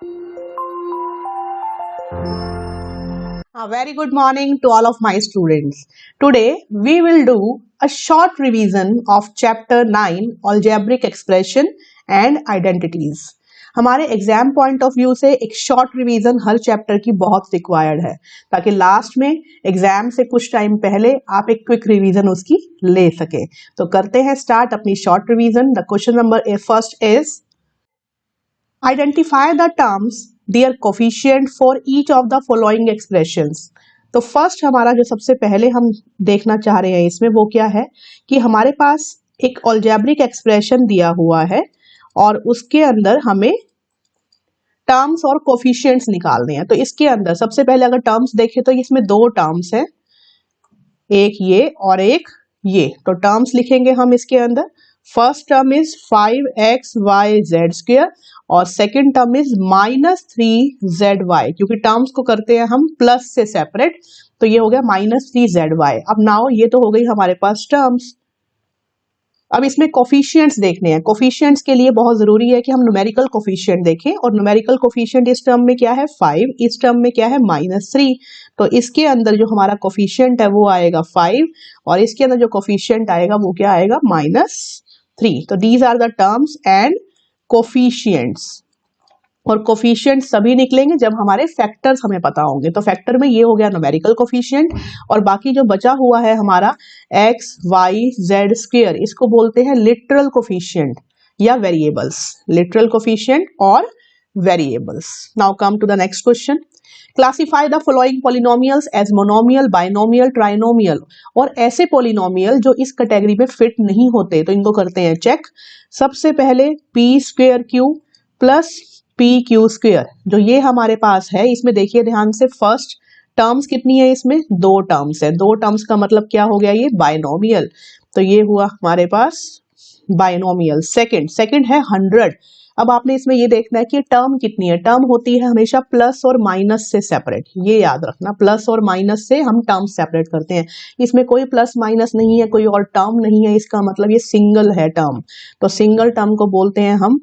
A very good morning to all of my students. Today we will do a short revision of chapter 9 algebraic expression and identities. हमारे exam point of view से एक short revision हर chapter की बहुत required है ताकि last में exam से कुछ टाइम पहले आप एक क्विक रिवीजन उसकी ले सके। तो करते हैं स्टार्ट अपनी short revision. The question number first is identify the terms their coefficient for each of the following expressions. तो फर्स्ट हमारा जो सबसे पहले हम देखना चाह रहे हैं इसमें वो क्या है कि हमारे पास एक अलजेब्रिक एक्सप्रेशन दिया हुआ है और उसके अंदर हमें टर्म्स और कोफिशिएंट्स निकालने हैं। तो इसके अंदर सबसे पहले अगर टर्म्स देखें तो इसमें दो टर्म्स हैं, एक ये और एक ये। तो टर्म्स लिखेंगे हम इसके अंदर। फर्स्ट टर्म इज 5xyz² और सेकेंड टर्म इज -3zy, क्योंकि टर्म्स को करते हैं हम प्लस से सेपरेट, तो ये हो गया -3zy। अब नाउ ये तो हो गई हमारे पास टर्म्स। अब इसमें कोफिशिएंट्स देखने हैं। कोफिशिएंट्स के लिए बहुत जरूरी है कि हम न्यूमेरिकल कोफिशिएंट देखें, और न्यूमेरिकल कोफिशिएंट इस टर्म में क्या है 5, इस टर्म में क्या है -3। तो इसके अंदर जो हमारा कोफिशिएंट है वो आएगा 5 और इसके अंदर जो कोफिशिएंट आएगा वो क्या आएगा -3। तो these are the terms and coefficients. और कोफिशिएंट तभी निकलेंगे जब हमारे फैक्टर्स हमें पता होंगे। तो फैक्टर में ये हो गया न्यूमेरिकल कोफिशिएंट, और बाकी जो बचा हुआ है हमारा x y z², इसको बोलते हैं लिटरल कोफिशिएंट या वेरिएबल्स। लिटरल कोफिशिएंट और variables. Now come to the next question. Classify the following polynomials as monomial, binomial, trinomial. और ऐसे पॉलिनोमियल जो इस कैटेगरी में फिट नहीं होते तो इनको करते हैं चेक। सबसे पहले p²q प्लस pq², जो ये हमारे पास है इसमें देखिए ध्यान से, फर्स्ट टर्म्स कितनी है इसमें, दो टर्म्स है। दो टर्म्स का मतलब क्या हो गया, ये बाइनोमियल। तो ये हुआ हमारे पास बाइनोमियल। सेकंड है 100। अब आपने इसमें ये देखना है कि टर्म कितनी है। टर्म होती है हमेशा प्लस और माइनस से सेपरेट, ये याद रखना, प्लस और माइनस से हम टर्म सेपरेट करते हैं। इसमें कोई प्लस माइनस नहीं है, कोई और टर्म नहीं है, इसका मतलब ये सिंगल है टर्म। तो सिंगल टर्म को बोलते हैं हम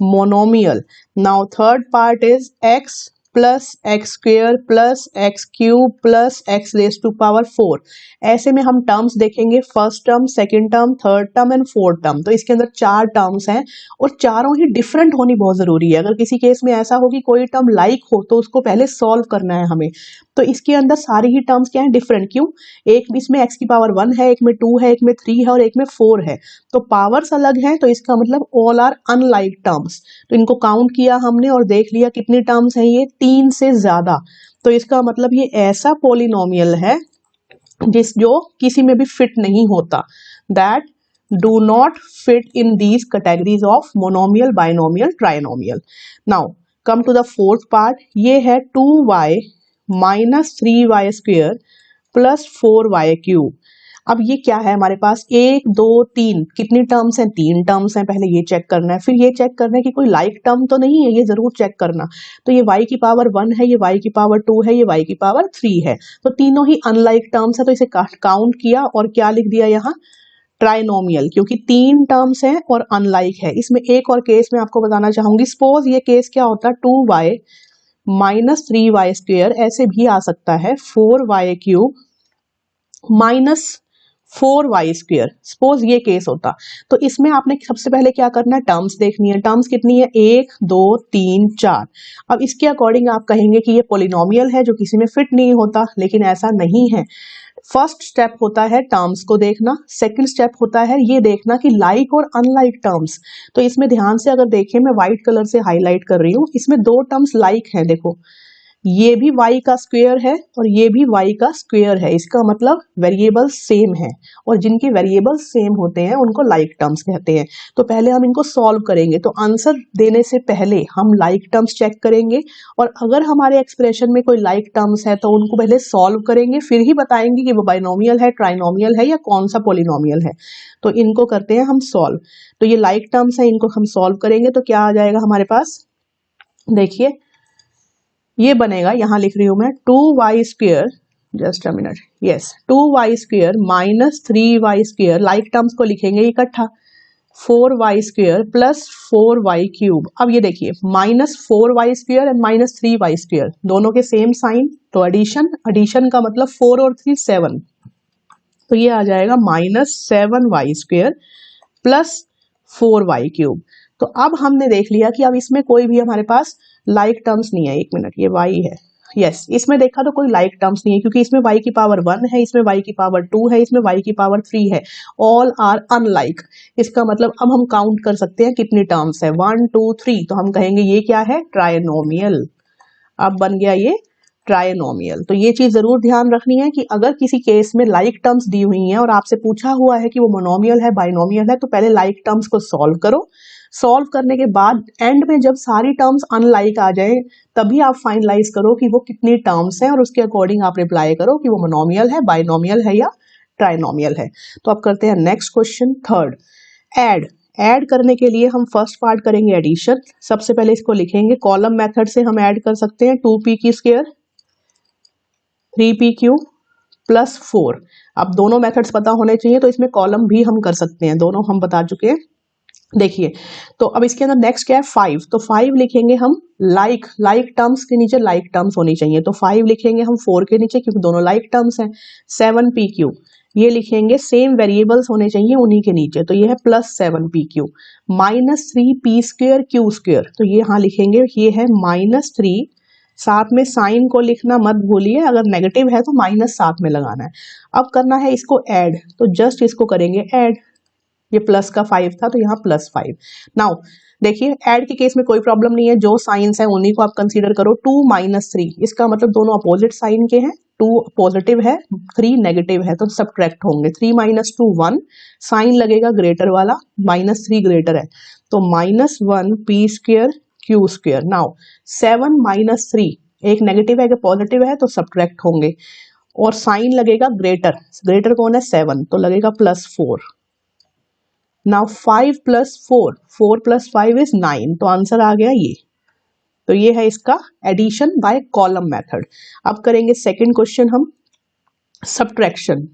monomial. Now third part is x plus x² plus x³ plus x⁴। ऐसे में हम टर्म्स देखेंगे, first term, second term, third term and fourth term. तो इसके अंदर 4 टर्म्स हैं और चारों ही डिफरेंट होनी बहुत जरूरी है। अगर किसी केस में ऐसा हो कि कोई टर्म लाइक हो तो उसको पहले सॉल्व करना है हमें। तो इसके अंदर सारी ही टर्म्स क्या है, डिफरेंट। क्यों, एक इसमें x⁴ है, एक में 2 है, एक में 3 है और एक में 4 है। तो पावर्स अलग हैं, तो इसका मतलब ऑल आर अनलाइक टर्म्स। तो इनको काउंट किया हमने और देख लिया कितनी टर्म्स हैं, ये 3 से ज्यादा। तो इसका मतलब ये ऐसा पॉलिनोमियल है जो किसी में भी फिट नहीं होता, that do not fit in these categories of monomial, binomial, trinomial. Now come to the fourth part. ये है 2y -3y² प्लस 4y³ अब ये क्या है हमारे पास, 1 2 3, कितनी टर्म्स हैं, 3 टर्म्स हैं। पहले ये चेक करना है, फिर ये चेक करना है कि कोई लाइक टर्म तो नहीं है, ये जरूर चेक करना। तो ये y⁴ है, ये y⁴ है, ये y⁴ है। तो तीनों ही अनलाइक टर्म्स है। तो इसे काउंट किया और क्या लिख दिया यहाँ, ट्राइनोमियल, क्योंकि 3 टर्म्स हैं और अनलाइक है। इसमें एक और केस मैं आपको बताना चाहूंगी। सपोज ये केस क्या होता है, 2y -3y², ऐसे भी आ सकता है 4y³ -4y²। सपोज ये केस होता, तो इसमें आपने सबसे पहले क्या करना है, टर्म्स देखनी है। टर्म्स कितनी है, 1 2 3 4। अब इसके अकॉर्डिंग आप कहेंगे कि ये पॉलिनोमियल है जो किसी में फिट नहीं होता, लेकिन ऐसा नहीं है। फर्स्ट स्टेप होता है टर्म्स को देखना, सेकंड स्टेप होता है ये देखना कि लाइक और अनलाइक टर्म्स। तो इसमें ध्यान से अगर देखें, मैं व्हाइट कलर से हाईलाइट कर रही हूँ, इसमें 2 टर्म्स लाइक हैं। देखो ये भी y का स्क्वायर है और ये भी y का स्क्वायर है, इसका मतलब वेरिएबल सेम है, और जिनके वेरिएबल सेम होते हैं उनको लाइक टर्म्स कहते हैं। तो पहले हम इनको सॉल्व करेंगे। तो आंसर देने से पहले हम लाइक टर्म्स चेक करेंगे, और अगर हमारे एक्सप्रेशन में कोई लाइक टर्म्स है तो उनको पहले सॉल्व करेंगे, फिर ही बताएंगे कि वो बाइनोमियल है, ट्राइनोमियल है या कौन सा पॉलिनोमियल है। तो इनको करते हैं हम सॉल्व। तो ये लाइक टर्म्स है, इनको हम सॉल्व करेंगे तो क्या आ जाएगा हमारे पास, देखिए ये बनेगा, यहां लिख रही हूं मैं 2y², just a minute, yes 2y² -3y², like terms को लिखेंगे इकट्ठा, 4y² प्लस 4y³ अब ये देखिए -4y² एंड -3y², दोनों के सेम साइन, तो एडिशन का मतलब 4 और 3 7, तो ये आ जाएगा -7y² प्लस 4y³। तो अब हमने देख लिया कि अब इसमें कोई भी हमारे पास लाइक टर्म्स नहीं है। एक मिनट, ये y है, यस इसमें देखा तो कोई लाइक टर्म्स नहीं है, क्योंकि इसमें y की पावर 1 है, इसमें y की पावर 2 है, इसमें y की पावर 3 है, ऑल आर अनलाइक। इसका मतलब अब हम काउंट कर सकते हैं कितनी टर्म्स है, 1 2 3, तो हम कहेंगे ये क्या है, ट्राइनोमियल। अब बन गया ये ट्राइनोमियल। तो ये चीज जरूर ध्यान रखनी है कि अगर किसी केस में लाइक टर्म्स दी हुई हैं और आपसे पूछा हुआ है कि वो मोनोमियल है बाइनोमियल है, तो पहले लाइक टर्म्स को सॉल्व करो। सॉल्व करने के बाद एंड में जब सारी टर्म्स अनलाइक आ जाए तभी आप फाइनलाइज करो कि वो कितनी टर्म्स हैं और उसके अकॉर्डिंग आप रिप्लाई करो कि वो मोनोमियल है, बाइनोमियल है या ट्राइनोमियल है। तो अब करते हैं नेक्स्ट क्वेश्चन, थर्ड। ऐड करने के लिए हम फर्स्ट पार्ट करेंगे एडिशन। सबसे पहले इसको लिखेंगे, कॉलम मेथड से हम ऐड कर सकते हैं 2p² 3pq प्लस 4। अब दोनों मेथड्स पता होने चाहिए, तो इसमें कॉलम भी हम कर सकते हैं, दोनों हम बता चुके हैं। देखिए तो अब इसके अंदर नेक्स्ट क्या है, 5, तो 5 लिखेंगे हम लाइक टर्म्स के नीचे लाइक टर्म्स होनी चाहिए, तो 5 लिखेंगे हम 4 के नीचे, क्योंकि दोनों लाइक टर्म्स हैं। 7pq ये लिखेंगे, सेम वेरिएबल्स होने चाहिए उन्हीं के नीचे, तो ये है प्लस 7pq। -3p² q², तो ये यहाँ लिखेंगे, ये है -3, साथ में साइन को लिखना मत भूलिए, अगर नेगेटिव है तो माइनस साथ में लगाना है। अब करना है इसको ऐड, तो जस्ट इसको करेंगे ऐड, ये प्लस का 5 था तो यहाँ +5। नाउ देखिए ऐड के केस में कोई प्रॉब्लम नहीं है, जो साइंस है उन्हीं को आप कंसीडर करो। 2 - 3, इसका मतलब दोनों अपोजिट साइन के हैं, 2 पॉजिटिव है 3 नेगेटिव है, तो सब्ट्रैक्ट होंगे। 3 - 2 1, साइन लगेगा ग्रेटर वाला, -3 ग्रेटर है, तो -1p² q²। नाउ 7 - 3, एक नेगेटिव है कि पॉजिटिव है, तो सब्ट्रैक्ट होंगे और साइन लगेगा ग्रेटर कौन है 7, तो लगेगा +4। नाउ 5 + 4 + 5 इज 9, तो आंसर आ गया ये। तो ये है इसका एडिशन बाय कॉलम मेथड। अब करेंगे सेकंड क्वेश्चन हम, सब्ट्रैक्शन।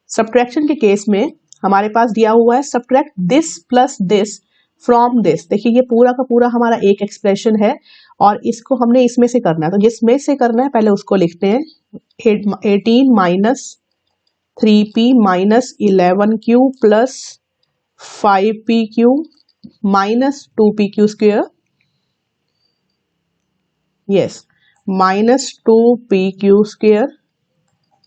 सब्ट्रैक्शन के केस में हमारे पास दिया हुआ है, subtract this plus this from this. देखिए ये पूरा का पूरा हमारा एक एक्सप्रेशन है और इसको हमने इसमें से करना है, तो जिसमें से करना है पहले उसको लिखते हैं। 18 - 3p - 11q plus 5pq - 2pq², yes -2pq²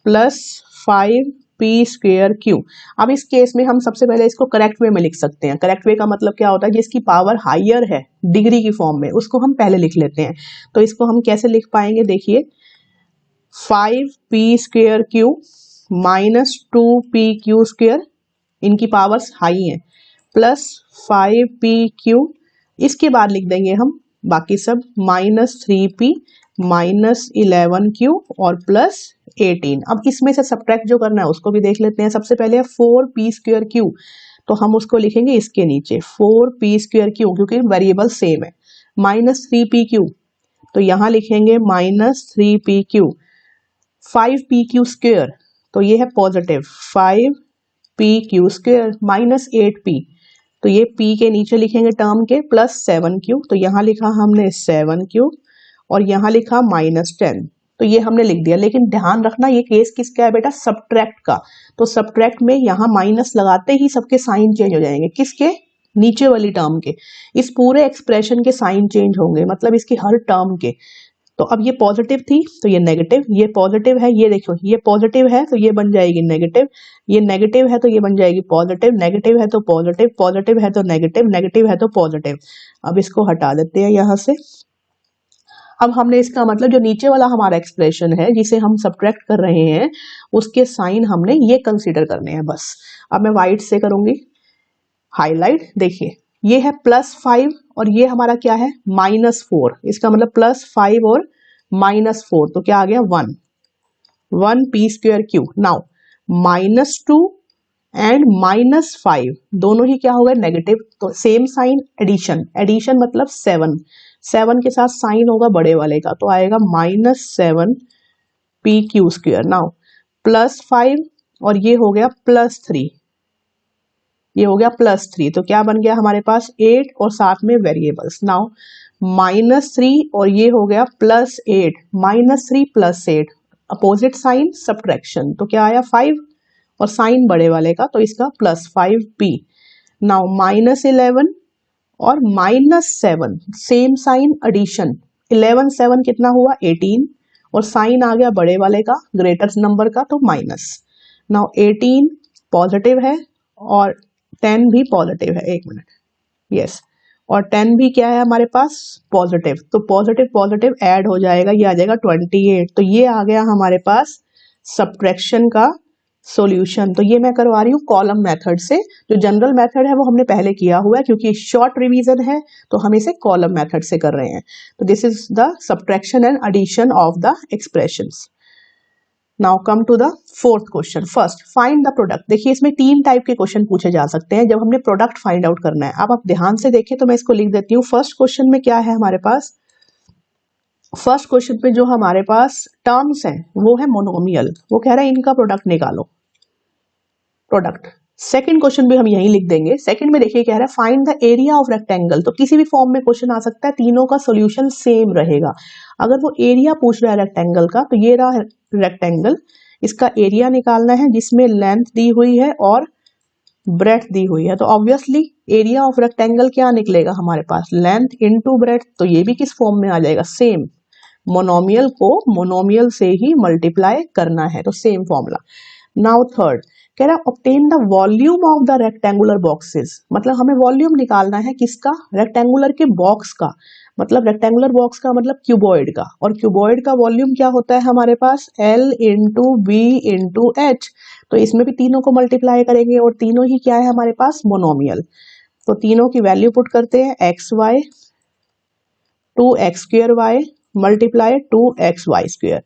plus 5p²q। अब इस केस में हम सबसे पहले इसको करेक्ट वे में लिख सकते हैं। करेक्ट वे का मतलब क्या होता है, जिसकी पावर हायर है डिग्री की फॉर्म में, उसको हम पहले लिख लेते हैं। तो इसको हम कैसे लिख पाएंगे, देखिए 5p²q - 2pq², इनकी पावर्स हाई हैं, प्लस 5pq, इसके बाद लिख देंगे हम बाकी सब -3p - 11q और प्लस 18। अब इसमें से सब्ट्रैक्ट जो करना है उसको भी देख लेते हैं। सबसे पहले 4p²q, तो हम उसको लिखेंगे इसके नीचे 4p²q, क्योंकि वेरिएबल सेम है। -3pq, तो यहाँ लिखेंगे -3pq। 5pq², तो ये है पॉजिटिव, 5pq² -8p, तो ये p के नीचे लिखेंगे टर्म के, प्लस 7q, तो यहाँ लिखा हमने 7q और यहाँ लिखा -10, तो ये हमने लिख दिया। लेकिन ध्यान रखना ये केस किसका है बेटा, सब्ट्रैक्ट का। तो सब्ट्रैक्ट में यहाँ माइनस लगाते ही सबके साइन चेंज हो जाएंगे, किसके, नीचे वाली टर्म के। इस पूरे एक्सप्रेशन के साइन चेंज होंगे, मतलब इसकी हर टर्म के। तो अब ये पॉजिटिव थी तो ये नेगेटिव, ये पॉजिटिव है, ये देखो ये पॉजिटिव है तो ये बन जाएगी नेगेटिव, ये नेगेटिव है तो ये बन जाएगी पॉजिटिव, नेगेटिव है तो पॉजिटिव, पॉजिटिव है तो नेगेटिव, नेगेटिव है तो पॉजिटिव। अब इसको हटा देते हैं यहाँ से। अब हमने इसका मतलब जो नीचे वाला हमारा एक्सप्रेशन है जिसे हम सब्ट्रैक्ट कर रहे हैं उसके साइन हमने ये कंसीडर करने हैं बस। अब मैं व्हाइट से करूंगी हाईलाइट, देखिए ये है +5 और ये हमारा क्या है -4, इसका मतलब +5 और -4, तो क्या आ गया 1p²q। नाउ -2 एंड -5 दोनों ही क्या हो गए नेगेटिव, तो सेम साइन एडिशन, एडिशन मतलब 7 के साथ साइन होगा बड़े वाले का, तो आएगा -7pq²। नाउ +5 और ये हो गया +3, ये हो गया +3। तो क्या बन गया हमारे पास 8 और साथ में वेरिएबल्स। नाउ -3 और ये हो गया +8, -3 +8, अपोजिट साइन सब्ट्रैक्शन, तो क्या आया 5 और साइन बड़े वाले का तो इसका +5p। नाउ -11 और -7 सेम साइन एडिशन, 11 7 कितना हुआ 18 और साइन आ गया बड़े वाले का ग्रेटर नंबर का तो माइनस। नाउ 18 पॉजिटिव है और 10 भी पॉजिटिव है, एक मिनट, यस, और 10 भी क्या है हमारे पास पॉजिटिव, तो पॉजिटिव पॉजिटिव ऐड हो जाएगा, ये आ जाएगा 28। तो ये आ गया हमारे पास सब्ट्रैक्शन का सॉल्यूशन। तो ये मैं करवा रही हूँ कॉलम मेथड से, जो जनरल मेथड है वो हमने पहले किया हुआ है, क्योंकि शॉर्ट रिवीजन है तो हम इसे कॉलम मेथड से कर रहे हैं। तो this is the subtraction and addition of the expressions. Now come to the fourth question. First find the product. देखिए इसमें 3 टाइप के क्वेश्चन पूछे जा सकते हैं जब हमने प्रोडक्ट फाइंड आउट करना है। अब आप ध्यान से देखिए तो मैं इसको लिख देती हूँ। फर्स्ट क्वेश्चन में क्या है हमारे पास, फर्स्ट क्वेश्चन पे जो हमारे पास टर्म्स हैं वो है मोनोमियल, वो कह रहा है इनका प्रोडक्ट निकालो, प्रोडक्ट। सेकंड क्वेश्चन भी हम यही लिख देंगे। सेकंड में देखिए कह रहा है find the area of rectangle, तो किसी भी फॉर्म में क्वेश्चन आ सकता है, तीनों का सॉल्यूशन सेम रहेगा। अगर वो एरिया पूछ रहा है रेक्टेंगल का, तो ये रहा रेक्टेंगल, इसका एरिया निकालना है जिसमें लेंथ दी हुई है और ब्रेथ दी हुई है। तो ऑब्वियसली एरिया ऑफ रेक्टेंगल क्या निकलेगा हमारे पास, लेंथ इनटू ब्रेथ। तो ये भी किस फॉर्म में आ जाएगा, सेम, मोनोमियल को मोनोमियल से ही मल्टीप्लाई करना है, तो सेम फॉर्मूला। नाउ थर्ड कह रहा है obtain the volume of the rectangular boxes, मतलब हमें वॉल्यूम निकालना है किसका, रेक्टेंगुलर के बॉक्स का, मतलब रेक्टेंगुलर बॉक्स का मतलब क्यूबॉइड का, और क्यूबॉइड का वॉल्यूम क्या होता है हमारे पास L into B into H. तो इसमें भी तीनों को मल्टीप्लाई करेंगे और तीनों ही क्या है हमारे पास मोनोमियल। तो तीनों की वैल्यू पुट करते हैं, x Y 2x² multiply 2xy²।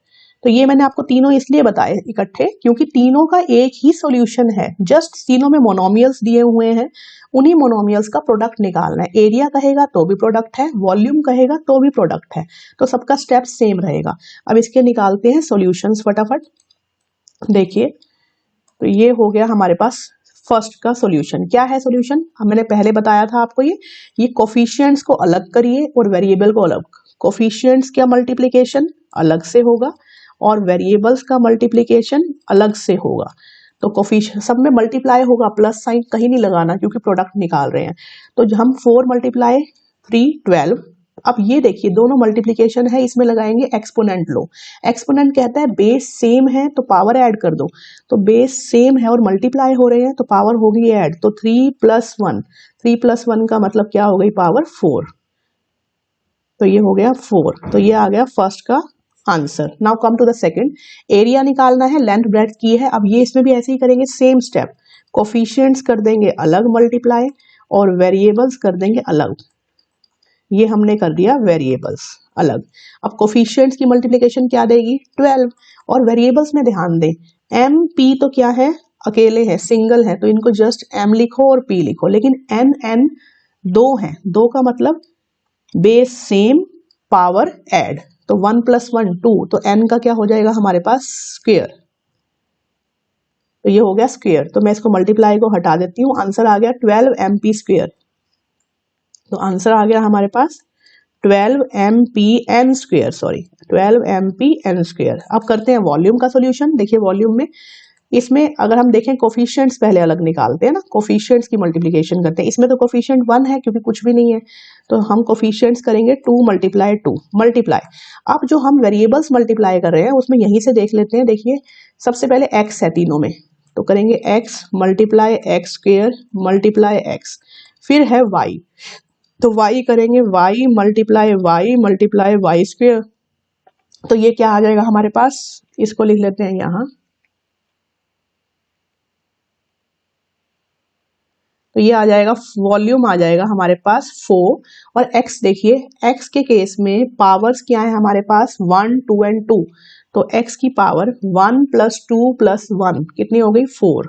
तो ये मैंने आपको तीनों इसलिए बताए इकट्ठे क्योंकि तीनों का एक ही सॉल्यूशन है, जस्ट तीनों में मोनोमियल्स दिए हुए हैं, उन्हीं मोनोमियल्स का प्रोडक्ट निकालना है। एरिया कहेगा तो भी प्रोडक्ट है, वॉल्यूम कहेगा तो भी प्रोडक्ट है, तो सबका स्टेप सेम रहेगा। अब इसके निकालते हैं सॉल्यूशंस फटाफट। देखिए तो ये हो गया हमारे पास फर्स्ट का सॉल्यूशन। क्या है सॉल्यूशन, मैंने पहले बताया था आपको, ये कोफिशिएंट्स को अलग करिए और वेरिएबल को अलग। कोफिशिएंट्स का मल्टीप्लिकेशन अलग से होगा और वेरिएबल्स का मल्टीप्लिकेशन अलग से होगा। तो कोफिशिएंट सब में मल्टीप्लाई होगा, प्लस साइन कहीं नहीं लगाना क्योंकि प्रोडक्ट निकाल रहे हैं। तो हम 4 मल्टीप्लाई 3 12। अब ये देखिए दोनों मल्टीप्लिकेशन है, इसमें लगाएंगे एक्सपोनेंट लो। एक्सपोनेंट कहता है बेस सेम है तो पावर ऐड कर दो, तो बेस सेम है और मल्टीप्लाई हो रहे हैं तो पावर होगी ऐड। तो 3 + 1, 3 + 1 का मतलब क्या हो गई, पावर 4। तो ये हो गया 4। तो ये आ गया फर्स्ट का answer. Now come to the second. Area निकालना है, लेंथ ब्रेड्थ की है। अब ये इसमें भी ऐसे ही करेंगे, सेम स्टेप। कोफिशिएंट्स कर देंगे अलग मल्टीप्लाई और वेरिएबल्स कर देंगे अलग। ये हमने कर दिया वेरिएबल्स अलग। अब कोफिशिएंट्स की मल्टीप्लिकेशन क्या देगी 12, और वेरिएबल्स में ध्यान दें एम पी तो क्या है, अकेले है, सिंगल है, तो इनको जस्ट एम लिखो और पी लिखो। लेकिन एन एन दो है, दो का मतलब बेस सेम पावर ऐड, तो 1 + 1 2, तो n का क्या हो जाएगा हमारे पास स्क्वायर। तो ये हो गया स्क्वायर। तो मैं इसको मल्टीप्लाई को हटा देती हूँ, आंसर आ गया 12 MP²। तो आंसर आ गया हमारे पास 12 MPN², सॉरी 12 MPN²। अब करते हैं वॉल्यूम का सॉल्यूशन। देखिए वॉल्यूम में इसमें अगर हम देखें कोफिशिएंट्स पहले अलग निकालते हैं ना, कोफिशिएंट्स की मल्टीप्लिकेशन करते हैं। इसमें तो कोफिशिएंट 1 है क्योंकि कुछ भी नहीं है, तो हम कोफिशिएंट्स करेंगे 2 × 2 मल्टीप्लाई। अब जो हम वेरिएबल्स मल्टीप्लाई कर रहे हैं उसमें यहीं से देख लेते हैं। देखिए सबसे पहले x है तीनों में, तो करेंगे x multiply x² multiply x, फिर है y, तो y करेंगे y मल्टीप्लाई y²। तो ये क्या आ जाएगा हमारे पास, इसको लिख लेते हैं यहाँ। तो ये आ जाएगा वॉल्यूम आ जाएगा हमारे पास 4, और x देखिए x के केस में पावर्स क्या है हमारे पास 1 2 और 2, तो x की पावर 1 + 2 + 1 कितनी हो गई 4।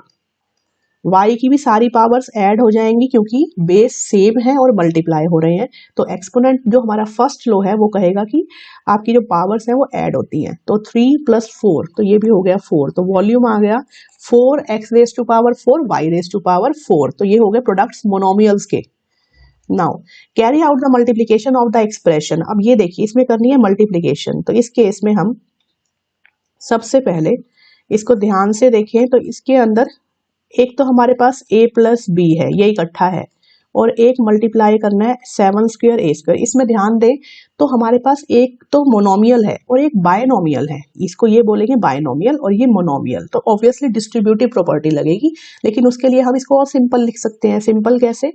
y की भी सारी पावर्स ऐड हो जाएंगी क्योंकि बेस सेम है और मल्टीप्लाई हो रहे हैं। तो एक्सपोनेंट जो हमारा फर्स्ट लो है वो कहेगा कि आपकी जो पावर्स हैं वो ऐड होती हैं। तो 3 + 4, तो ये भी हो गया 4। तो वॉल्यूम आ गया 4x raise to power 4 y raise to power 4। तो ये हो गए प्रोडक्ट्स मोनोमियल्स के। Now carry out the multiplication of the expression. अब ये देखिए इसमें करनी है मल्टीप्लीकेशन, तो इस केस में हम सबसे पहले इसको ध्यान से देखें तो इसके अंदर एक तो हमारे पास a प्लस बी है, ये इकट्ठा है, और एक मल्टीप्लाई करना है 7 स्क्वायर a स्क्वायर। इसमें ध्यान दें तो हमारे पास एक तो मोनोमियल है और एक बायनोमियल है, इसको ये बोलेंगे बायनोमियल और ये मोनोमियल। तो ऑब्वियसली डिस्ट्रीब्यूटिव प्रॉपर्टी लगेगी, लेकिन उसके लिए हम इसको और सिंपल लिख सकते हैं। सिंपल कैसे?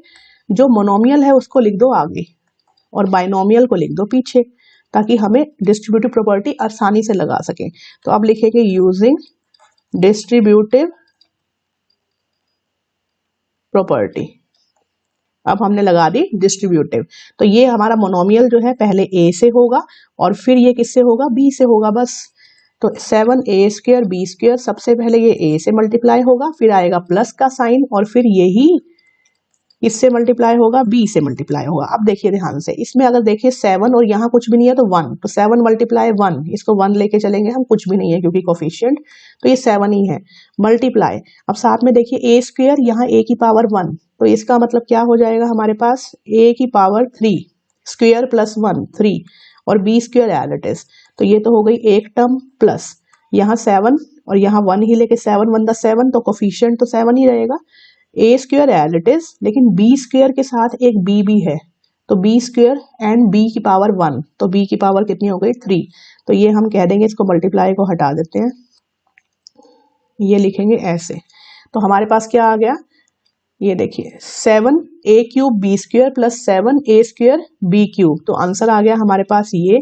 जो मोनोमियल है उसको लिख दो आगे और बायनोमियल को लिख दो पीछे, ताकि हमें डिस्ट्रीब्यूटिव प्रॉपर्टी आसानी से लगा सकें। तो अब लिखेंगे यूजिंग डिस्ट्रीब्यूटिव प्रॉपर्टी। अब हमने लगा दी डिस्ट्रीब्यूटिव। तो ये हमारा मोनोमियल जो है पहले a से होगा और फिर ये किससे होगा? b से होगा बस। तो 7a स्क्वायर b स्क्वायर, सबसे पहले ये a से मल्टीप्लाई होगा, फिर आएगा प्लस का साइन और फिर यही इससे मल्टीप्लाई होगा, b से मल्टीप्लाई होगा। अब देखिए ध्यान से, इसमें अगर देखिए 7 और यहाँ कुछ भी नहीं है तो 1, तो 7 मल्टीप्लाई 1, इसको 1 लेके चलेंगे हम, कुछ भी नहीं है क्योंकि कोफिशिएंट, तो ये 7 ही है। मल्टीप्लाई, अब साथ में देखिए a स्क्वायर, यहाँ a की पावर 1, तो इसका मतलब क्या हो जाएगा हमारे पास? a की पावर 3 स्क्वायर प्लस 1 3 और b square as it is. तो ये तो हो गई एक टर्म, प्लस यहाँ 7 और यहाँ 1 ही लेके 7 1 7, तो कोफिशिएंट तो 7 ही रहेगा। a square as it is, लेकिन b स्क्वायर के साथ एक b भी है, तो b स्क्वायर एंड b की पावर 1, तो b की पावर कितनी हो गई? 3। तो ये हम कह देंगे, इसको मल्टीप्लाई को हटा देते हैं, ये लिखेंगे ऐसे। तो हमारे पास क्या आ गया? ये देखिए 7a cube b square plus 7a square b cube. तो आंसर आ गया हमारे पास ये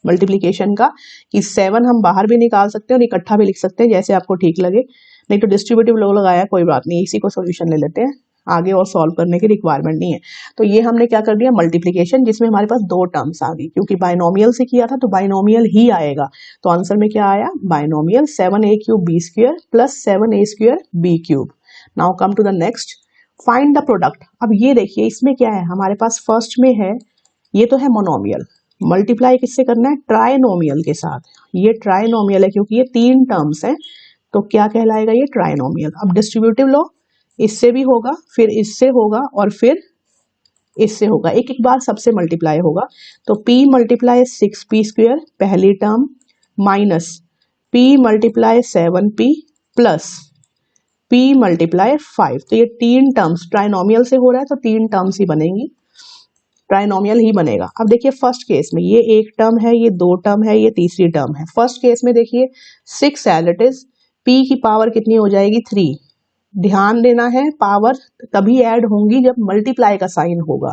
मल्टीप्लीकेशन का, कि 7 हम बाहर भी निकाल सकते हैं और इकट्ठा भी लिख सकते हैं, जैसे आपको ठीक लगे। नहीं तो डिस्ट्रीब्यूटिव लोग लगाया, कोई बात नहीं, इसी को सॉल्यूशन ले लेते हैं, आगे और सॉल्व करने की रिक्वायरमेंट नहीं है। तो ये हमने क्या कर दिया? मल्टीप्लीकेशन, जिसमें हमारे पास दो टर्म्स आ गई, क्योंकि बायनोमियल से किया था तो बायनोमियल ही आएगा। तो आंसर में क्या आया? Binomial 7a cube b square plus 7a square b cube. Now come to the next, find the product. अब ये देखिए इसमें क्या है हमारे पास, फर्स्ट में है, ये तो है मोनोमियल, मल्टीप्लाई किससे करना है? ट्राइनोमियल के साथ। ये ट्राइनोमियल है क्योंकि ये 3 टर्म्स हैं, तो क्या कहलाएगा ये? ट्राइनोमियल। अब डिस्ट्रीब्यूटिव लो, इससे भी होगा, फिर इससे होगा और फिर इससे होगा, एक एक बार सबसे मल्टीप्लाई होगा। तो p मल्टीप्लाई 6p स्क्वायर पहली term, minus p multiply 7p plus p multiply 5। तो ये 3 टर्म्स ट्राइनोमियल से हो रहा है, तो 3 टर्म्स ही बनेंगी, ट्राइनोमियल ही बनेगा। अब देखिए फर्स्ट केस में ये एक टर्म है, ये 2 टर्म है, ये तीसरी टर्म है। फर्स्ट केस में देखिए 6 एज इट इज, p की पावर कितनी हो जाएगी? 3। ध्यान देना है, पावर तभी ऐड होंगी जब मल्टीप्लाई का साइन होगा।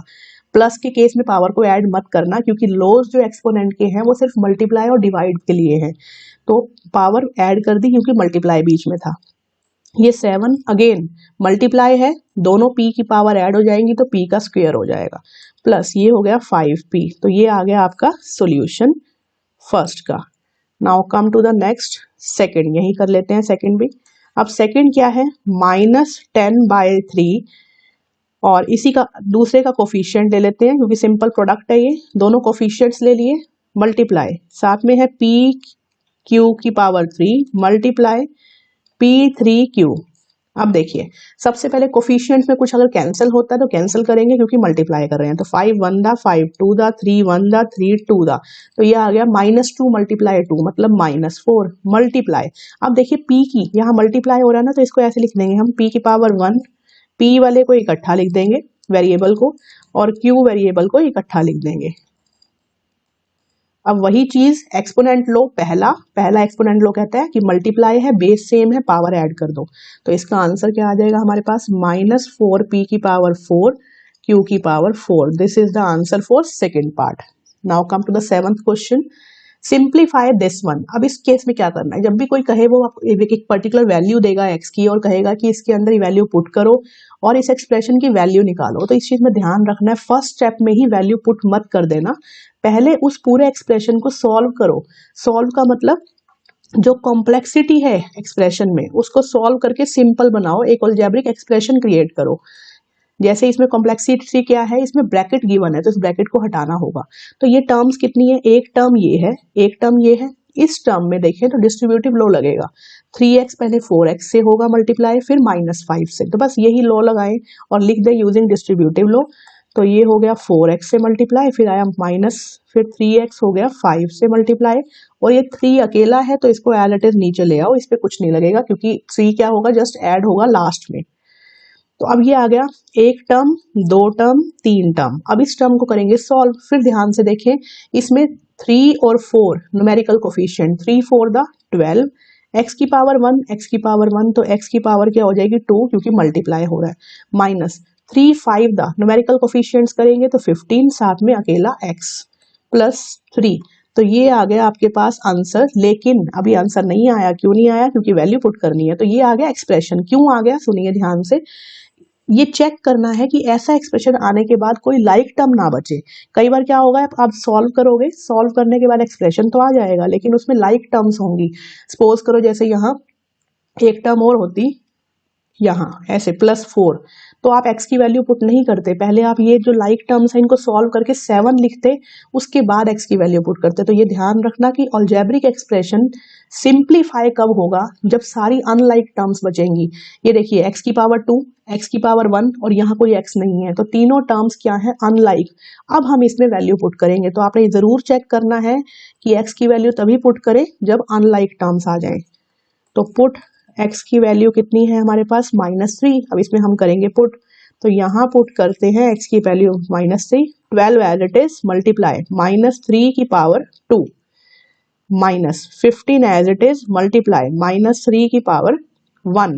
प्लस के केस में पावर को ऐड मत करना, क्योंकि लॉज जो एक्सपोनेंट के हैं वो सिर्फ मल्टीप्लाई और डिवाइड के लिए हैं। तो पावर ऐड कर दी क्योंकि मल्टीप्लाई बीच में था। ये 7 अगेन मल्टीप्लाई है, दोनों p की पावर ऐड हो जाएंगी तो p का स्क्वायर हो जाएगा, प्लस ये हो गया 5p। तो ये आ गया आपका सॉल्यूशन फर्स्ट का। Now come to the next, second, यही कर लेते हैं सेकंड भी। अब सेकंड क्या है? -10/3, और इसी का दूसरे का कोफिशिएंट ले लेते हैं क्योंकि सिंपल प्रोडक्ट है ये, दोनों कोफिशिएंट्स ले लिए, मल्टीप्लाई, साथ में है p³ की पावर 3 मल्टीप्लाई p3q। अब देखिए सबसे पहले कोफिशिएंट्स में कुछ अगर कैंसिल होता है तो कैंसिल करेंगे क्योंकि मल्टीप्लाई कर रहे हैं। तो 5 1 दा 5 2 दा 3 1 दा 3 2 दा, तो ये आ गया -2 मल्टीप्लाई 2 मतलब -4 मल्टीप्लाई। अब देखिए p की यहाँ मल्टीप्लाई हो रहा है ना, तो इसको ऐसे लिख देंगे हम, p की पावर 1, p वाले को इकट्ठा लिख देंगे वेरिएबल को, और q वेरिएबल को इकट्ठा लिख देंगे। अब वही चीज एक्सपोनेंट लो, पहला एक्सपोनेंट लो कहता है कि मल्टीप्लाई है, बेस सेम है, पावर ऐड कर दो। तो इसका आंसर क्या आ जाएगा हमारे पास? -4p की पावर 4 q की power 4। This is the answer for second part. Now come to the 7th question, simplify this one. अब इस केस में क्या करना है? जब भी कोई कहे, वो आपको एक पर्टिकुलर वैल्यू देगा x की और कहेगा कि इसके अंदर ये वैल्यू पुट करो और इस एक्सप्रेशन की वैल्यू निकालो, तो इस चीज में ध्यान रखना है, फर्स्ट स्टेप में ही वैल्यू पुट मत कर देना, पहले उस पूरे एक्सप्रेशन को सॉल्व करो। सॉल्व का मतलब जो कॉम्प्लेक्सिटी है एक्सप्रेशन में उसको सॉल्व करके सिंपल बनाओ, एक अलजेब्रिक एक्सप्रेशन क्रिएट करो। जैसे इसमें कॉम्प्लेक्सिटी क्या है, इसमें ब्रैकेट गिवन है तो इस ब्रैकेट को हटाना होगा। तो ये टर्म्स कितनी है? एक टर्म ये है, एक टर्म ये है, इस टर्म में देखें तो डिस्ट्रीब्यूटिव लॉ लगेगा, 3x पहले 4x से होगा मल्टीप्लाई, फिर -5 से, तो बस यही लॉ लगाएं और लिख दें यूजिंग डिस्ट्रीब्यूटिव लॉ। तो ये हो गया 4x से मल्टीप्लाई, फिर आया माइनस, फिर 3x हो गया 5 से मल्टीप्लाई, और ये 3 अकेला है तो इसको एज इट इज नीचे ले आओ, इस पे कुछ नहीं लगेगा क्योंकि 3 क्या होगा, जस्ट ऐड होगा लास्ट में। तो अब ये आ गया एक टर्म, दो टर्म, तीन टर्म। अब इस टर्म को करेंगे सॉल्व। फिर ध्यान से देखें, इसमें 3 और 4 न्यूमेरिकल कोफिशिएंट, 3 4 द 12, x की पावर 1, x की पावर 1, तो x की पावर क्या हो जाएगी 2 क्योंकि मल्टीप्लाई हो रहा है, माइनस 3 5 द न्यूमेरिकल कोफिशिएंट्स करेंगे तो 15, साथ में अकेला x प्लस 3। तो ये आ गया आपके पास आंसर। लेकिन अभी आंसर नहीं आया, क्यों नहीं आया, क्योंकि वैल्यू पुट करनी है। तो ये आ गया एक्सप्रेशन। क्यों आ गया, सुनिए ध्यान से। ये चेक करना है कि ऐसा एक्सप्रेशन आने के बाद कोई लाइक टर्म ना बचे। कई बार क्या होगा, आप सॉल्व करोगे, सॉल्व करने के बाद एक्सप्रेशन तो आ जाएगा लेकिन उसमें लाइक टर्म्स होंगी। सपोज करो जैसे यहाँ एक टर्म और होती, यहाँ ऐसे +4, तो आप x की वैल्यू पुट नहीं करते, पहले आप ये जो लाइक टर्म्स है इनको सॉल्व करके 7 लिखते, उसके बाद x की वैल्यू पुट करते। तो ये ध्यान रखना कि अलजेब्रिक एक्सप्रेशन सिंप्लीफाई कब होगा, जब सारी अनलाइक टर्म्स बचेंगी। ये देखिए x की पावर 2, x की पावर 1 और यहाँ कोई x नहीं है, तो तीनों टर्म्स क्या है, अनलाइक। अब हम इसमें वैल्यू पुट करेंगे, तो आपने जरूर चेक करना है कि x की वैल्यू तभी पुट करें जब अनलाइक टर्म्स आ जाए। तो पुट x की वैल्यू कितनी है हमारे पास, -3। अब इसमें हम करेंगे पुट, तो यहाँ पुट करते हैं x की value -3, 12 as it is multiply -3 की power 2, -15 as it is multiply -3 की पावर 1